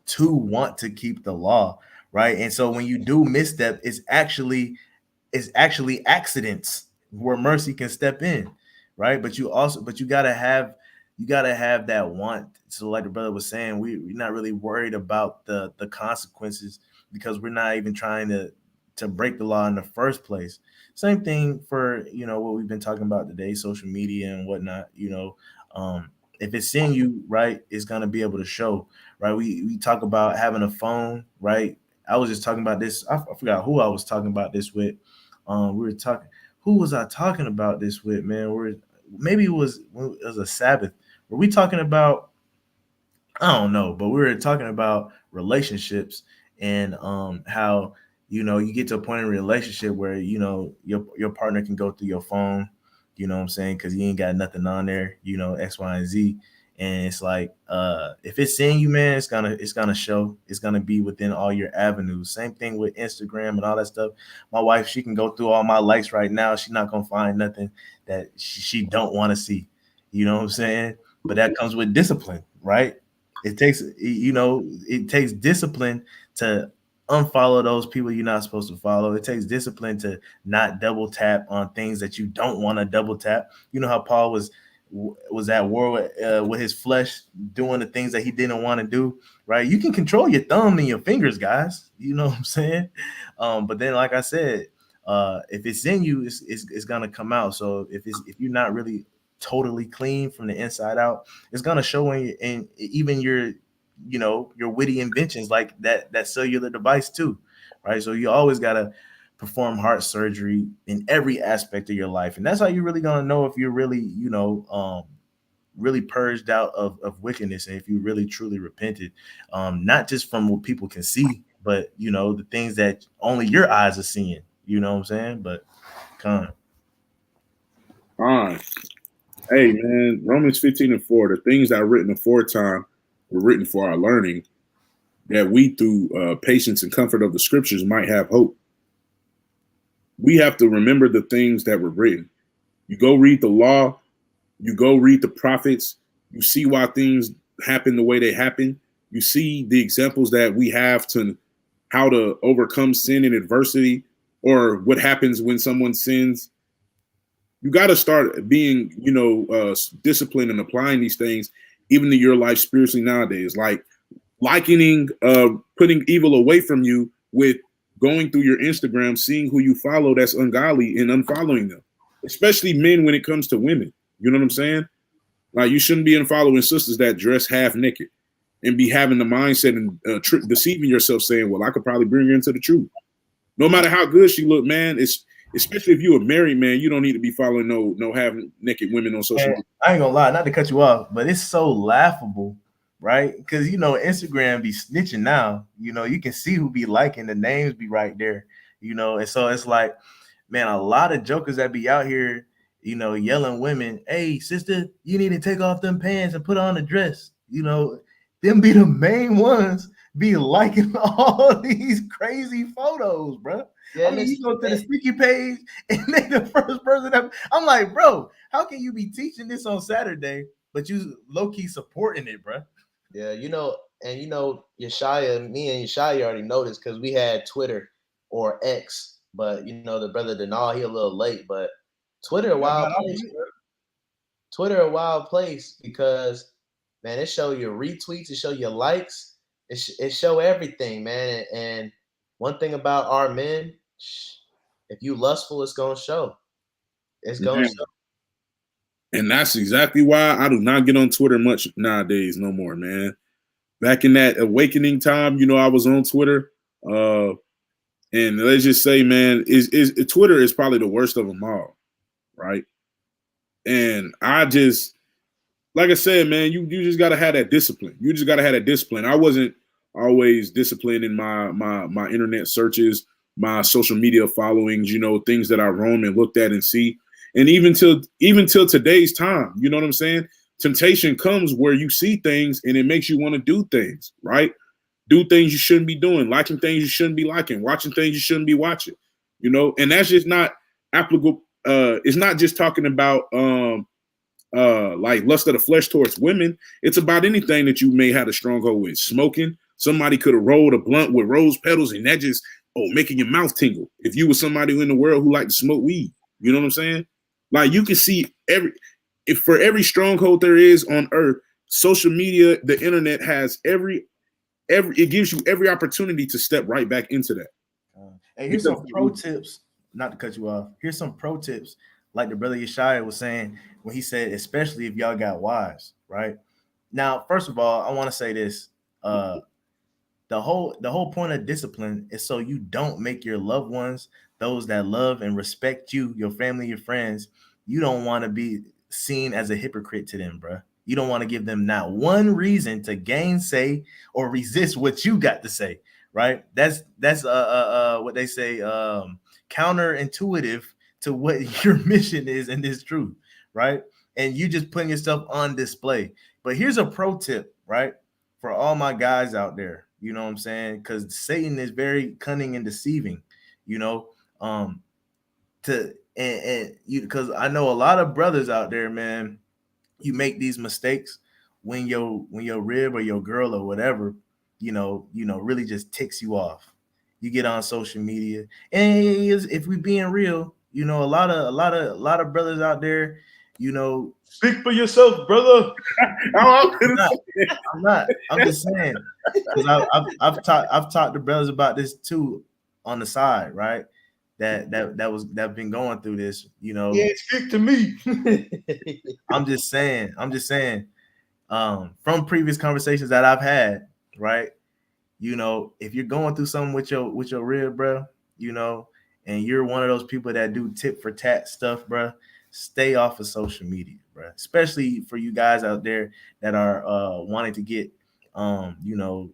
to want to keep the law, right? And so when you do misstep, it's actually accidents where mercy can step in, right? But you gotta have that want. So like the brother was saying, we're not really worried about the consequences, because we're not even trying to to break the law in the first place. Same thing for, you know, what we've been talking about today, social media and whatnot. You know, if it's in you, right, it's gonna be able to show, right? We talk about having a phone, right? I was just talking about this. I forgot who I was talking about this with. We were talking. Who was I talking about this with, man? Maybe it was a Sabbath. Were we talking about? I don't know, but we were talking about relationships and how, you know, you get to a point in a relationship where, you know, your partner can go through your phone, you know what I'm saying, because you ain't got nothing on there, you know, X, Y, and Z. And it's like, if it's in you, man, it's gonna show. It's gonna be within all your avenues. Same thing with Instagram and all that stuff. My wife, she can go through all my likes right now. She's not gonna find nothing that she don't want to see. You know what I'm saying? But that comes with discipline, right? It takes, you know, it takes discipline to unfollow those people you're not supposed to follow. It takes discipline to not double tap on things that you don't want to double tap. You know how Paul was at war with his flesh, doing the things that he didn't want to do, right? You can control your thumb and your fingers, guys. You know what I'm saying? But then, like I said, if it's in you, it's gonna come out. So if you're not really totally clean from the inside out, it's gonna show in even your, you know, your witty inventions like that cellular device too, right? So you always gotta perform heart surgery in every aspect of your life, and that's how you're really gonna know if you're really, you know, really purged out of wickedness, and if you really truly repented, not just from what people can see, but, you know, the things that only your eyes are seeing. You know what I'm saying? But come All right. Hey, man, Romans 15:4, the things that are written aforetime were written for our learning, that we, through patience and comfort of the scriptures, might have hope. We have to remember the things that were written. You go read the law, you go read the prophets, you see why things happen the way they happen. You see the examples that we have to how to overcome sin and adversity, or what happens when someone sins. You got to start being, you know, disciplined and applying these things even to your life spiritually nowadays. Like likening, putting evil away from you with going through your Instagram, seeing who you follow that's ungodly and unfollowing them, especially men when it comes to women. You know what I'm saying? Like you shouldn't be following sisters that dress half naked and be having the mindset and deceiving yourself saying, well, I could probably bring her into the truth. No matter how good she look, man, it's especially if you're a married man, you don't need to be following no having naked women on social media. I ain't gonna lie, not to cut you off, but it's so laughable, right? Because, you know, Instagram be snitching now. You know, you can see who be liking, the names be right there, you know, and so it's like, man, a lot of jokers that be out here, you know, yelling women, hey, sister, you need to take off them pants and put on a dress. You know, them be the main ones be liking all these crazy photos, bro. Yeah, I mean, you go to the sticky page and they the first person that I'm like, bro, how can you be teaching this on Saturday, but you low-key supporting it, bro? Yeah, you know, and you know, Yeshaya, me and Yeshaya already noticed because we had Twitter or X, but you know, the brother Denal, he a little late, but Twitter a wild place, bro. Twitter a wild place because, man, it show your retweets, it show your likes, it show everything, man. And one thing about our men, if you lustful, it's gonna show. It's gonna show. And that's exactly why I do not get on Twitter much nowadays no more, man. Back in that awakening time, you know, I was on Twitter. And let's just say, man, Twitter is probably the worst of them all, right? And I just, like I said, man, you just gotta have that discipline. You just gotta have that discipline. I wasn't always disciplined in my internet searches, my social media followings, you know, things that I roam and looked at and see. And even till today's time, you know what I'm saying? Temptation comes where you see things and it makes you want to do things, right? Do things you shouldn't be doing, liking things you shouldn't be liking, watching things you shouldn't be watching, you know? And that's just not applicable. It's not just talking about like lust of the flesh towards women. It's about anything that you may have a stronghold with. Smoking. Somebody could have rolled a blunt with rose petals and that just, making your mouth tingle. If you were somebody in the world who liked to smoke weed, you know what I'm saying? Like you can see for every stronghold there is on earth, social media, the internet has it gives you every opportunity to step right back into that. Hey, here's some pro tips. Not to cut you off. Here's some pro tips, like the brother Yeshaya was saying when he said, especially if y'all got wives, right? Now, first of all, I want to say this. The whole point of discipline is so you don't make your loved ones, those that love and respect you, your family, your friends, you don't want to be seen as a hypocrite to them, bro. You don't want to give them not one reason to gainsay or resist what you got to say, right? That's what they say, counterintuitive to what your mission is in this truth, right? And you just putting yourself on display. But here's a pro tip, right? For all my guys out there, you know what I'm saying? Because Satan is very cunning and deceiving, you know. To and you, because I know a lot of brothers out there, man, you make these mistakes when your rib or your girl or whatever, really just ticks you off. You get on social media, and if we being real, a lot of brothers out there, Speak for yourself, brother. I'm not. I'm just saying, because I've talked to brothers about this too on the side, right? That been going through this, Yeah, speak to me. I'm just saying, from previous conversations that I've had, right? If you're going through something with your rib, bro, and you're one of those people that do tit for tat stuff, bro, stay off of social media, bro. Especially for you guys out there that are wanting to get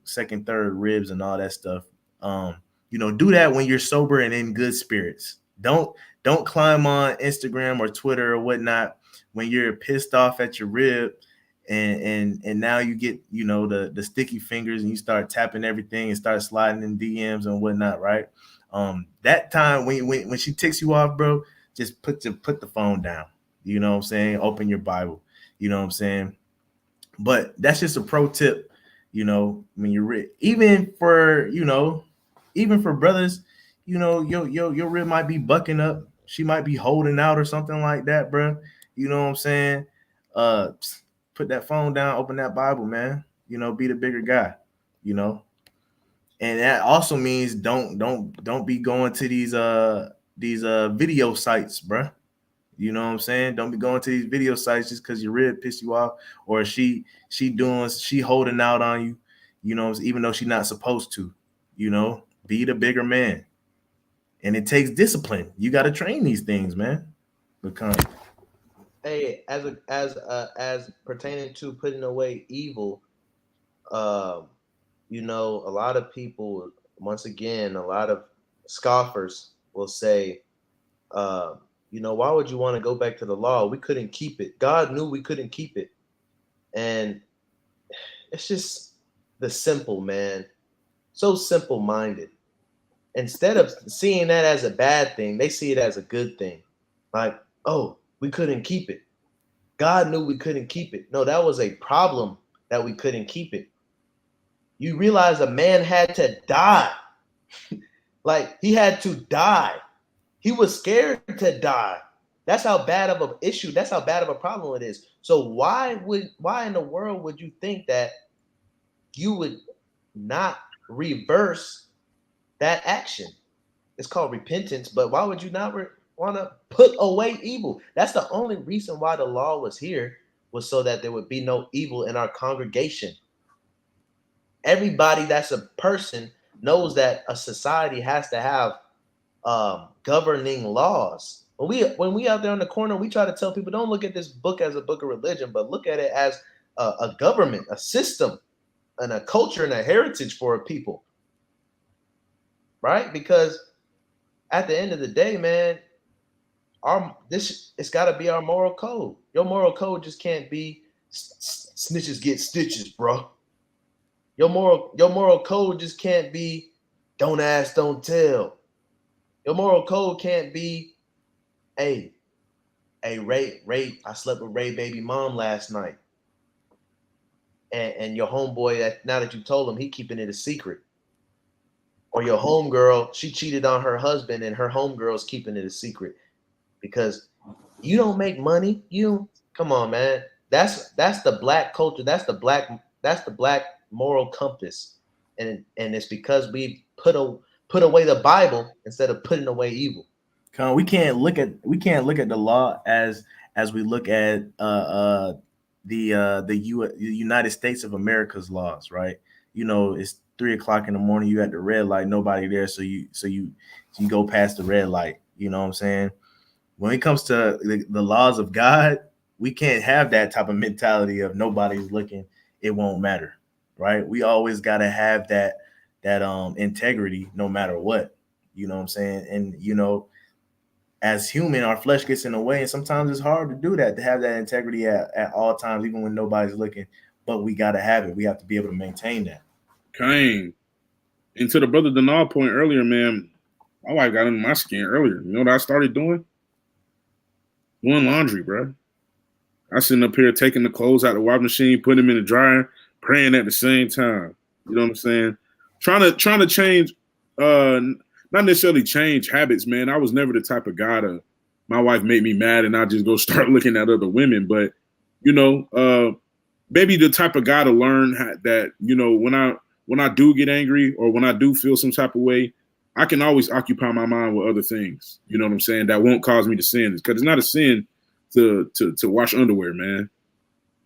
second, third ribs and all that stuff. Do that when you're sober and in good spirits. Don't climb on Instagram or Twitter or whatnot when you're pissed off at your rib and now you get the sticky fingers and you start tapping everything and start sliding in DMs and whatnot, right? That time when she ticks you off, bro, just put the phone down. You know what I'm saying? Open your Bible. You know what I'm saying? But that's just a pro tip. When you're even for brothers, your rib might be bucking up. She might be holding out or something like that, bro. You know what I'm saying? Put that phone down, open that Bible, man. Be the bigger guy. And that also means don't be going to these video sites, bro. You know what I'm saying? Don't be going to these video sites just because your rib pissed you off, or she holding out on you, even though she's not supposed to. Be the bigger man. And it takes discipline. You got to train these things, man. Hey, as pertaining to putting away evil, a lot of people, once again, a lot of scoffers will say, why would you want to go back to the law? We couldn't keep it. God knew we couldn't keep it. And it's just the simple, man. So simple-minded. Instead of seeing that as a bad thing, they see it as a good thing. Like, oh, we couldn't keep it. God knew we couldn't keep it. No, that was a problem that we couldn't keep it. You realize a man had to die. Like, he had to die. He was scared to die. That's how bad of an issue, that's how bad of a problem it is. So why in the world would you think that you would not reverse that action? It's called repentance, but why would you not want to put away evil? That's the only reason why the law was here, was so that there would be no evil in our congregation. Everybody that's a person knows that a society has to have governing laws. When we out there in the corner, we try to tell people, don't look at this book as a book of religion, but look at it as a government, a system, and a culture and a heritage for a people. Right? Because at the end of the day, man, it's got to be our moral code. Your moral code just can't be snitches get stitches, bro. Your moral code just can't be don't ask, don't tell. Your moral code can't be, hey, Ray, I slept with Ray baby mom last night. And your homeboy, now that you told him, he keeping it a secret. Or your homegirl, she cheated on her husband and her homegirl's keeping it a secret. Because you don't make money. Come on, man. That's the black culture. That's the black moral compass. And it's because we put put away the Bible instead of putting away evil. We can't look at the law as we look at the United States of America's laws, right? You know, it's 3:00 in the morning. You at the red light, nobody there, so you go past the red light. You know what I'm saying? When it comes to the laws of God, we can't have that type of mentality of nobody's looking, it won't matter, right? We always got to have that integrity no matter what. You know what I'm saying? And you know, as human, our flesh gets in the way, and sometimes it's hard to do that, to have that integrity at all times, even when nobody's looking. But we got to have it. We have to be able to maintain that. Kane. And to the brother Denal point earlier, man, my wife got under my skin earlier. You know what I started doing? Doing laundry, bro. I sitting up here taking the clothes out of the washing machine, putting them in the dryer, praying at the same time. You know what I'm saying? Trying to change, not necessarily change habits, man. I was never the type of guy to, my wife made me mad and I just go start looking at other women. But, you know, maybe the type of guy to learn that, you know, when I do get angry or when I do feel some type of way, I can always occupy my mind with other things. You know what I'm saying? That won't cause me to sin. Because it's not a sin to wash underwear, man.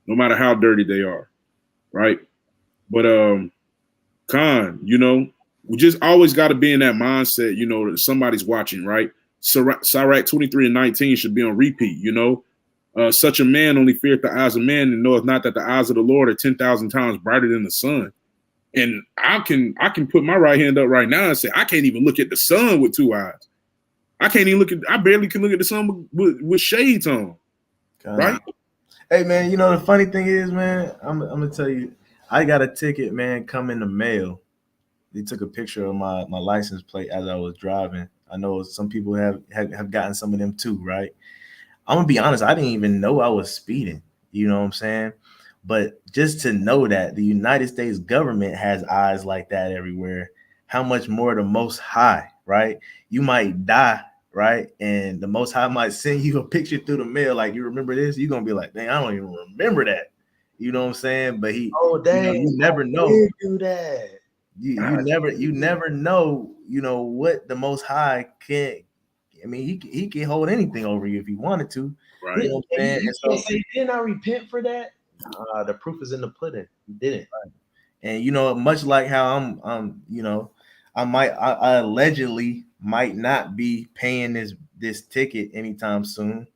No matter how dirty they are, right? But Khan, you know, we just always got to be in that mindset, you know, that somebody's watching, right? Sirach 23:19 should be on repeat, you know. Such a man only feareth the eyes of man and knoweth not that the eyes of the Lord are 10,000 times brighter than the sun. And I can put my right hand up right now and say, I can't even look at the sun with two eyes. I barely can look at the sun with shades on. Right? Hey, man, you know, the funny thing is, man, I'm going to tell you, I got a ticket, man, come in the mail. They took a picture of my license plate as I was driving. I know some people have gotten some of them too, right? I'm going to be honest, I didn't even know I was speeding. You know what I'm saying? But just to know that the United States government has eyes like that everywhere, how much more the Most High, right? You might die, right? And the Most High might send you a picture through the mail, like, you remember this? You're going to be like, dang, I don't even remember that. You know what I'm saying? But you never know. Do that. You never know, you know, what the Most High can. I mean, he can hold anything over you if he wanted to. Right. You know what I'm saying? You can't say, didn't I repent for that? The proof is in the pudding. You didn't. And you know, much like how I'm you know, I allegedly might not be paying this ticket anytime soon,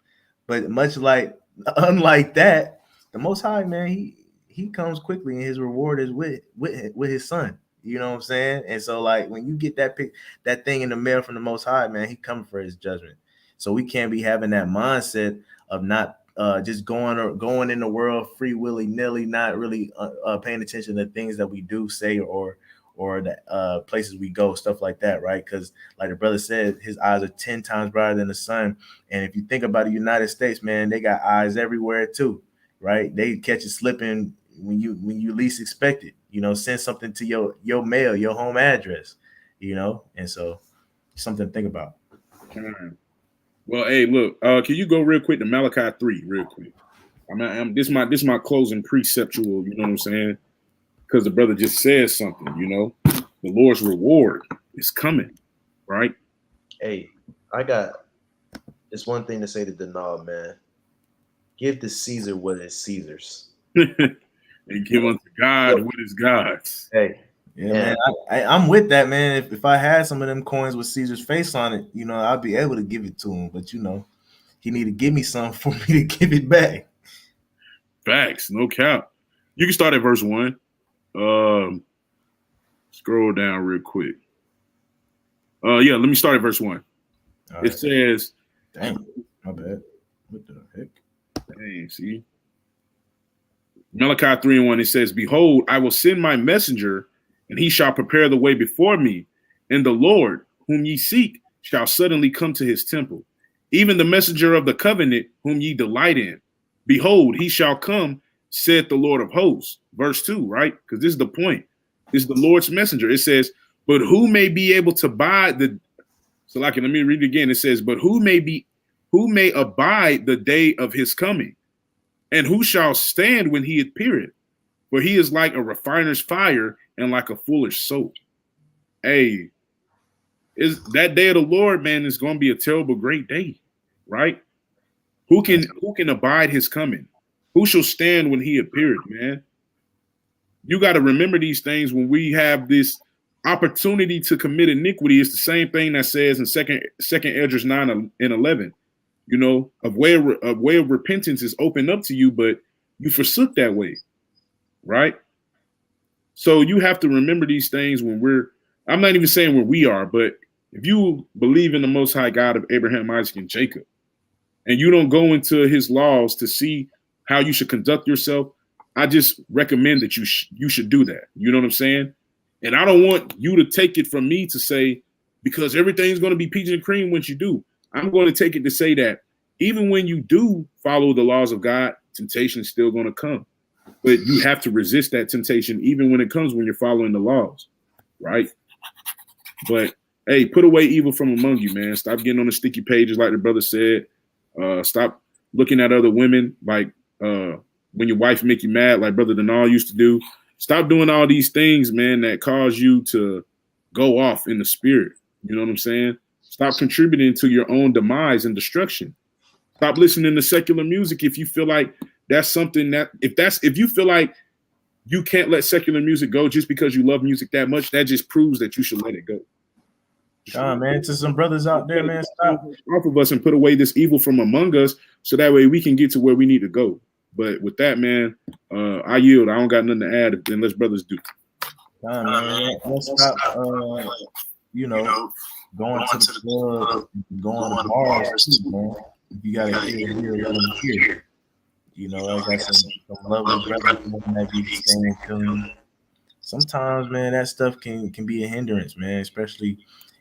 but unlike that, the Most High, man, he comes quickly, and his reward is with his son. You know what I'm saying? And so, like, when you get that thing in the mail from the Most High, man, he coming for his judgment. So we can't be having that mindset of not just going in the world free willy-nilly, not really paying attention to things that we do say or the places we go, stuff like that, right? Because like the brother said, his eyes are 10 times brighter than the sun. And if you think about the United States, man, they got eyes everywhere too, right? They catch you slipping when you least expect it. You know, send something to your mail, your home address, you know, and so something to think about. Well, hey, look, can you go real quick to Malachi 3 real quick? This is my closing preceptual, you know what I'm saying? Because the brother just said something, you know. The Lord's reward is coming, right? Hey, I got just one thing to say to Denal, man. Give to Caesar what is Caesar's. And give unto God what is God's. Hey. Yeah, man, I'm with that, man. If I had some of them coins with Caesar's face on it, you know, I'd be able to give it to him. But, you know, he need to give me some for me to give it back. Facts, no cap. You can start at verse 1. Scroll down real quick. Yeah, let me start at verse 1. All it says, dang, my bad. What the heck? Dang, see? Malachi 3:1, it says, behold, I will send my messenger, and he shall prepare the way before me. And the Lord, whom ye seek, shall suddenly come to his temple. Even the messenger of the covenant, whom ye delight in. Behold, he shall come, saith the Lord of hosts. Verse 2, right? Because this is the point. This is the Lord's messenger. It says, but who may be able to abide let me read it again. It says, but who may abide the day of his coming? And who shall stand when he appeareth? For he is like a refiner's fire and like a fuller's soap. Hey, is that day of the Lord, man, is going to be a terrible, great day, right? Who can abide his coming? Who shall stand when he appeareth, man? You got to remember these things when we have this opportunity to commit iniquity. It's the same thing that says in second Esdras 9 and 11. You know, a way of repentance is opened up to you, but you forsook that way, right? So you have to remember these things when I'm not even saying where we are, but if you believe in the Most High God of Abraham, Isaac, and Jacob, and you don't go into his laws to see how you should conduct yourself, I just recommend that you should do that. You know what I'm saying? And I don't want you to take it from me to say, because everything's going to be peaches and cream once you do. I'm going to take it to say that even when you do follow the laws of God, temptation is still going to come. But you have to resist that temptation even when it comes when you're following the laws, right? But, hey, put away evil from among you, man. Stop getting on the sticky pages like the brother said. Stop looking at other women like when your wife make you mad like Brother Denal used to do. Stop doing all these things, man, that cause you to go off in the spirit. You know what I'm saying? Stop contributing to your own demise and destruction. Stop listening to secular music if you feel like that's something that if you feel like you can't let secular music go just because you love music that much, that just proves that you should let it go. Man, to some brothers out there, man, stop off of us and put away this evil from among us, so that way we can get to where we need to go. But with that, man, I yield. I don't got nothing to add unless brothers do. Man, let's stop. Going to the club, going to bars, too, man. You gotta hear, let them hear. You know, I got some lovely brothers that be saying, feeling. Sometimes, man, that stuff can be a hindrance, man, especially,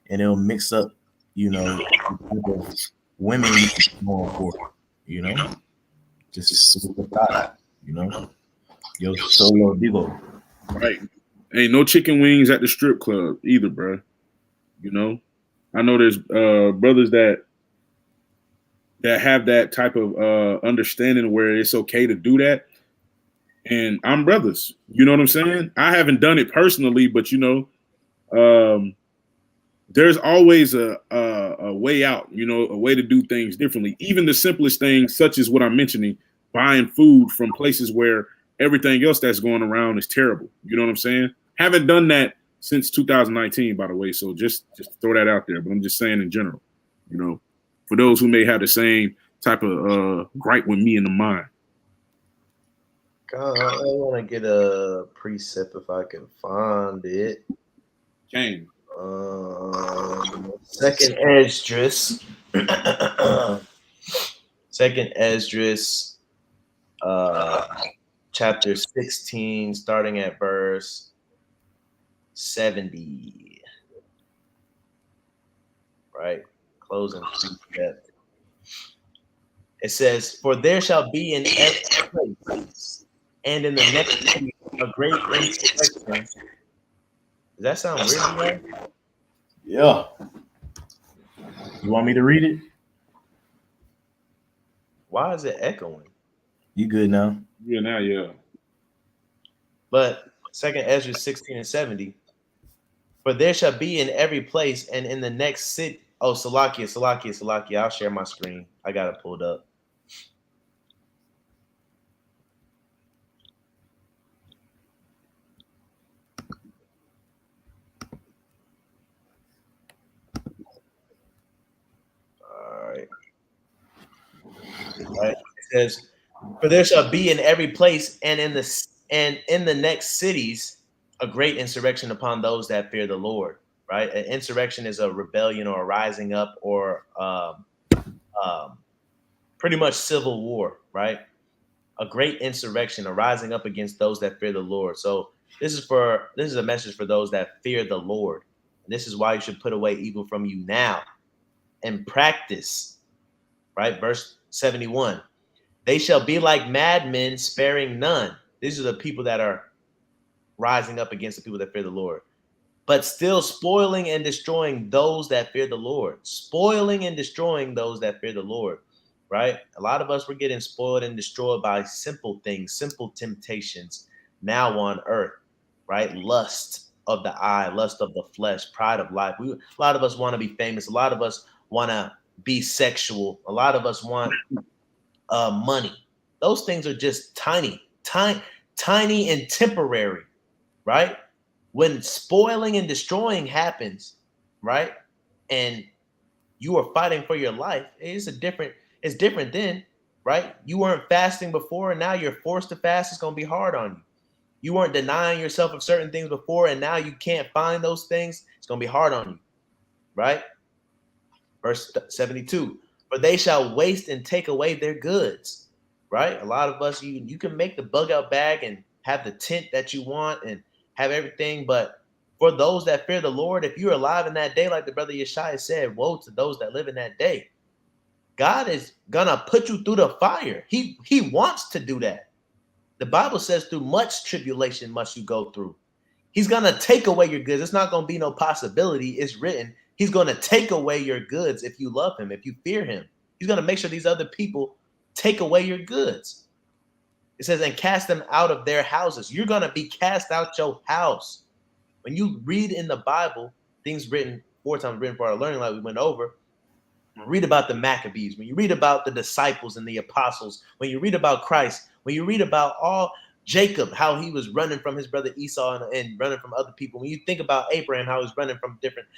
and it'll mix up, women going for it, just with the thought, yo solo digo. Right. Ain't no chicken wings at the strip club either, bro. I know there's brothers that have that type of understanding where it's okay to do that. And I'm brothers. You know what I'm saying? I haven't done it personally, but there's always a way out, a way to do things differently. Even the simplest things, such as what I'm mentioning, buying food from places where everything else that's going around is terrible. You know what I'm saying? Haven't done that since 2019, by the way. So just throw that out there. But I'm just saying in general, for those who may have the same type of gripe with me in the mind. God, I want to get a precept if I can find it. James. Second Esdras. Second Esdras, chapter 16, starting at verse 70. Right? Closing precept. It says, "For there shall be in every place, and in the next city, a great insurrection." Does that sound weird? Yeah. You want me to read it? Why is it echoing? You good now? Yeah, now, yeah. But second Ezra 16 and 70. "For there shall be in every place and in the next city." Oh, Salakia. I'll share my screen. I got it pulled up. Right. It says, "For there shall be in every place and in the next cities a great insurrection upon those that fear the Lord." Right. An insurrection is a rebellion or a rising up or pretty much civil war. Right. A great insurrection, a rising up against those that fear the Lord. So this is a message for those that fear the Lord. And this is why you should put away evil from you now and practice. Right. Verse 71. "They shall be like madmen, sparing none." These are the people that are rising up against the people that fear the Lord, but still spoiling and destroying those that fear the Lord. Spoiling and destroying those that fear the Lord, right? A lot of us were getting spoiled and destroyed by simple things, simple temptations now on earth, right? Lust, of the eye, lust of the flesh, pride of life. A lot of us want to be famous. A lot of us want to be sexual. A lot of us want money. Those things are just tiny and temporary, right? When spoiling and destroying happens, right? And you are fighting for your life, it's different then, right? You weren't fasting before and now you're forced to fast. It's going to be hard on you. You weren't denying yourself of certain things before and now you can't find those things. It's going to be hard on you, right? Verse 72, for they shall waste and take away their goods, right? A lot of us, you can make the bug out bag and have the tent that you want and have everything, but for those that fear the Lord, if you're alive in that day, like the brother Yeshaya said, woe to those that live in that day. God is gonna put you through the fire. He wants to do that. The Bible says through much tribulation must you go through. He's gonna take away your goods. It's not gonna be no possibility. It's written. He's gonna take away your goods if you love him, if you fear him. He's gonna make sure these other people take away your goods. It says, and cast them out of their houses. You're gonna be cast out your house. When you read in the Bible, things written 4 times written for our learning, like we went over, read about the Maccabees, when you read about the disciples and the apostles, when you read about Christ, when you read about all Jacob, how he was running from his brother Esau and running from other people, when you think about Abraham, how he was running from different,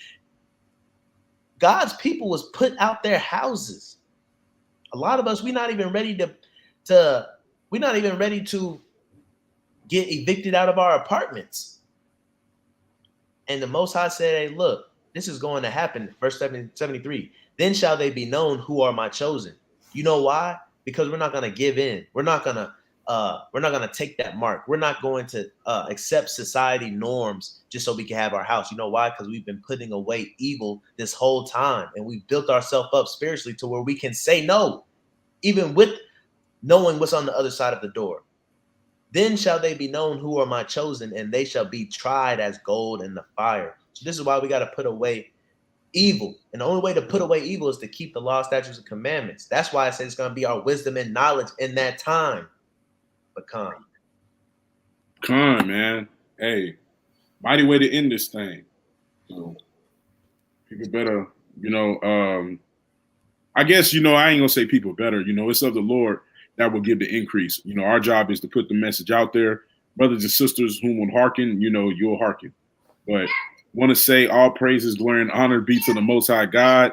God's people was put out their houses. A lot of us, we're not even ready to get evicted out of our apartments. And the Most High said, hey, look, this is going to happen. Verse 73, then shall they be known who are my chosen. You know why? Because we're not going to give in. We're not going to take that mark. We're not going to accept society norms just so we can have our house. You know why? Because we've been putting away evil this whole time. And we've built ourselves up spiritually to where we can say no, even with knowing what's on the other side of the door. Then shall they be known who are my chosen, and they shall be tried as gold in the fire. So this is why we got to put away evil. And the only way to put away evil is to keep the law, statutes, and commandments. That's why I say it's going to be our wisdom and knowledge in that time. But Khan, man. Hey, mighty way to end this thing. So people better, I guess, I ain't gonna say people better, it's of the Lord that will give the increase. Our job is to put the message out there. Brothers and sisters whom will hearken, you'll hearken. But want to say all praises, glory, and honor be to the Most High God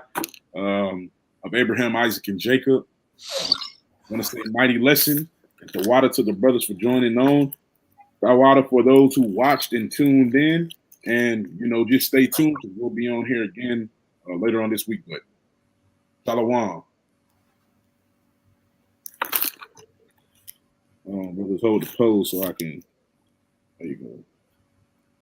of Abraham, Isaac, and Jacob. Want to say mighty lesson and the water to the brothers for joining on. Water for those who watched and tuned in. And, just stay tuned because we'll be on here again later on this week. But Shalom. Brothers, hold the pose so I can. There you go.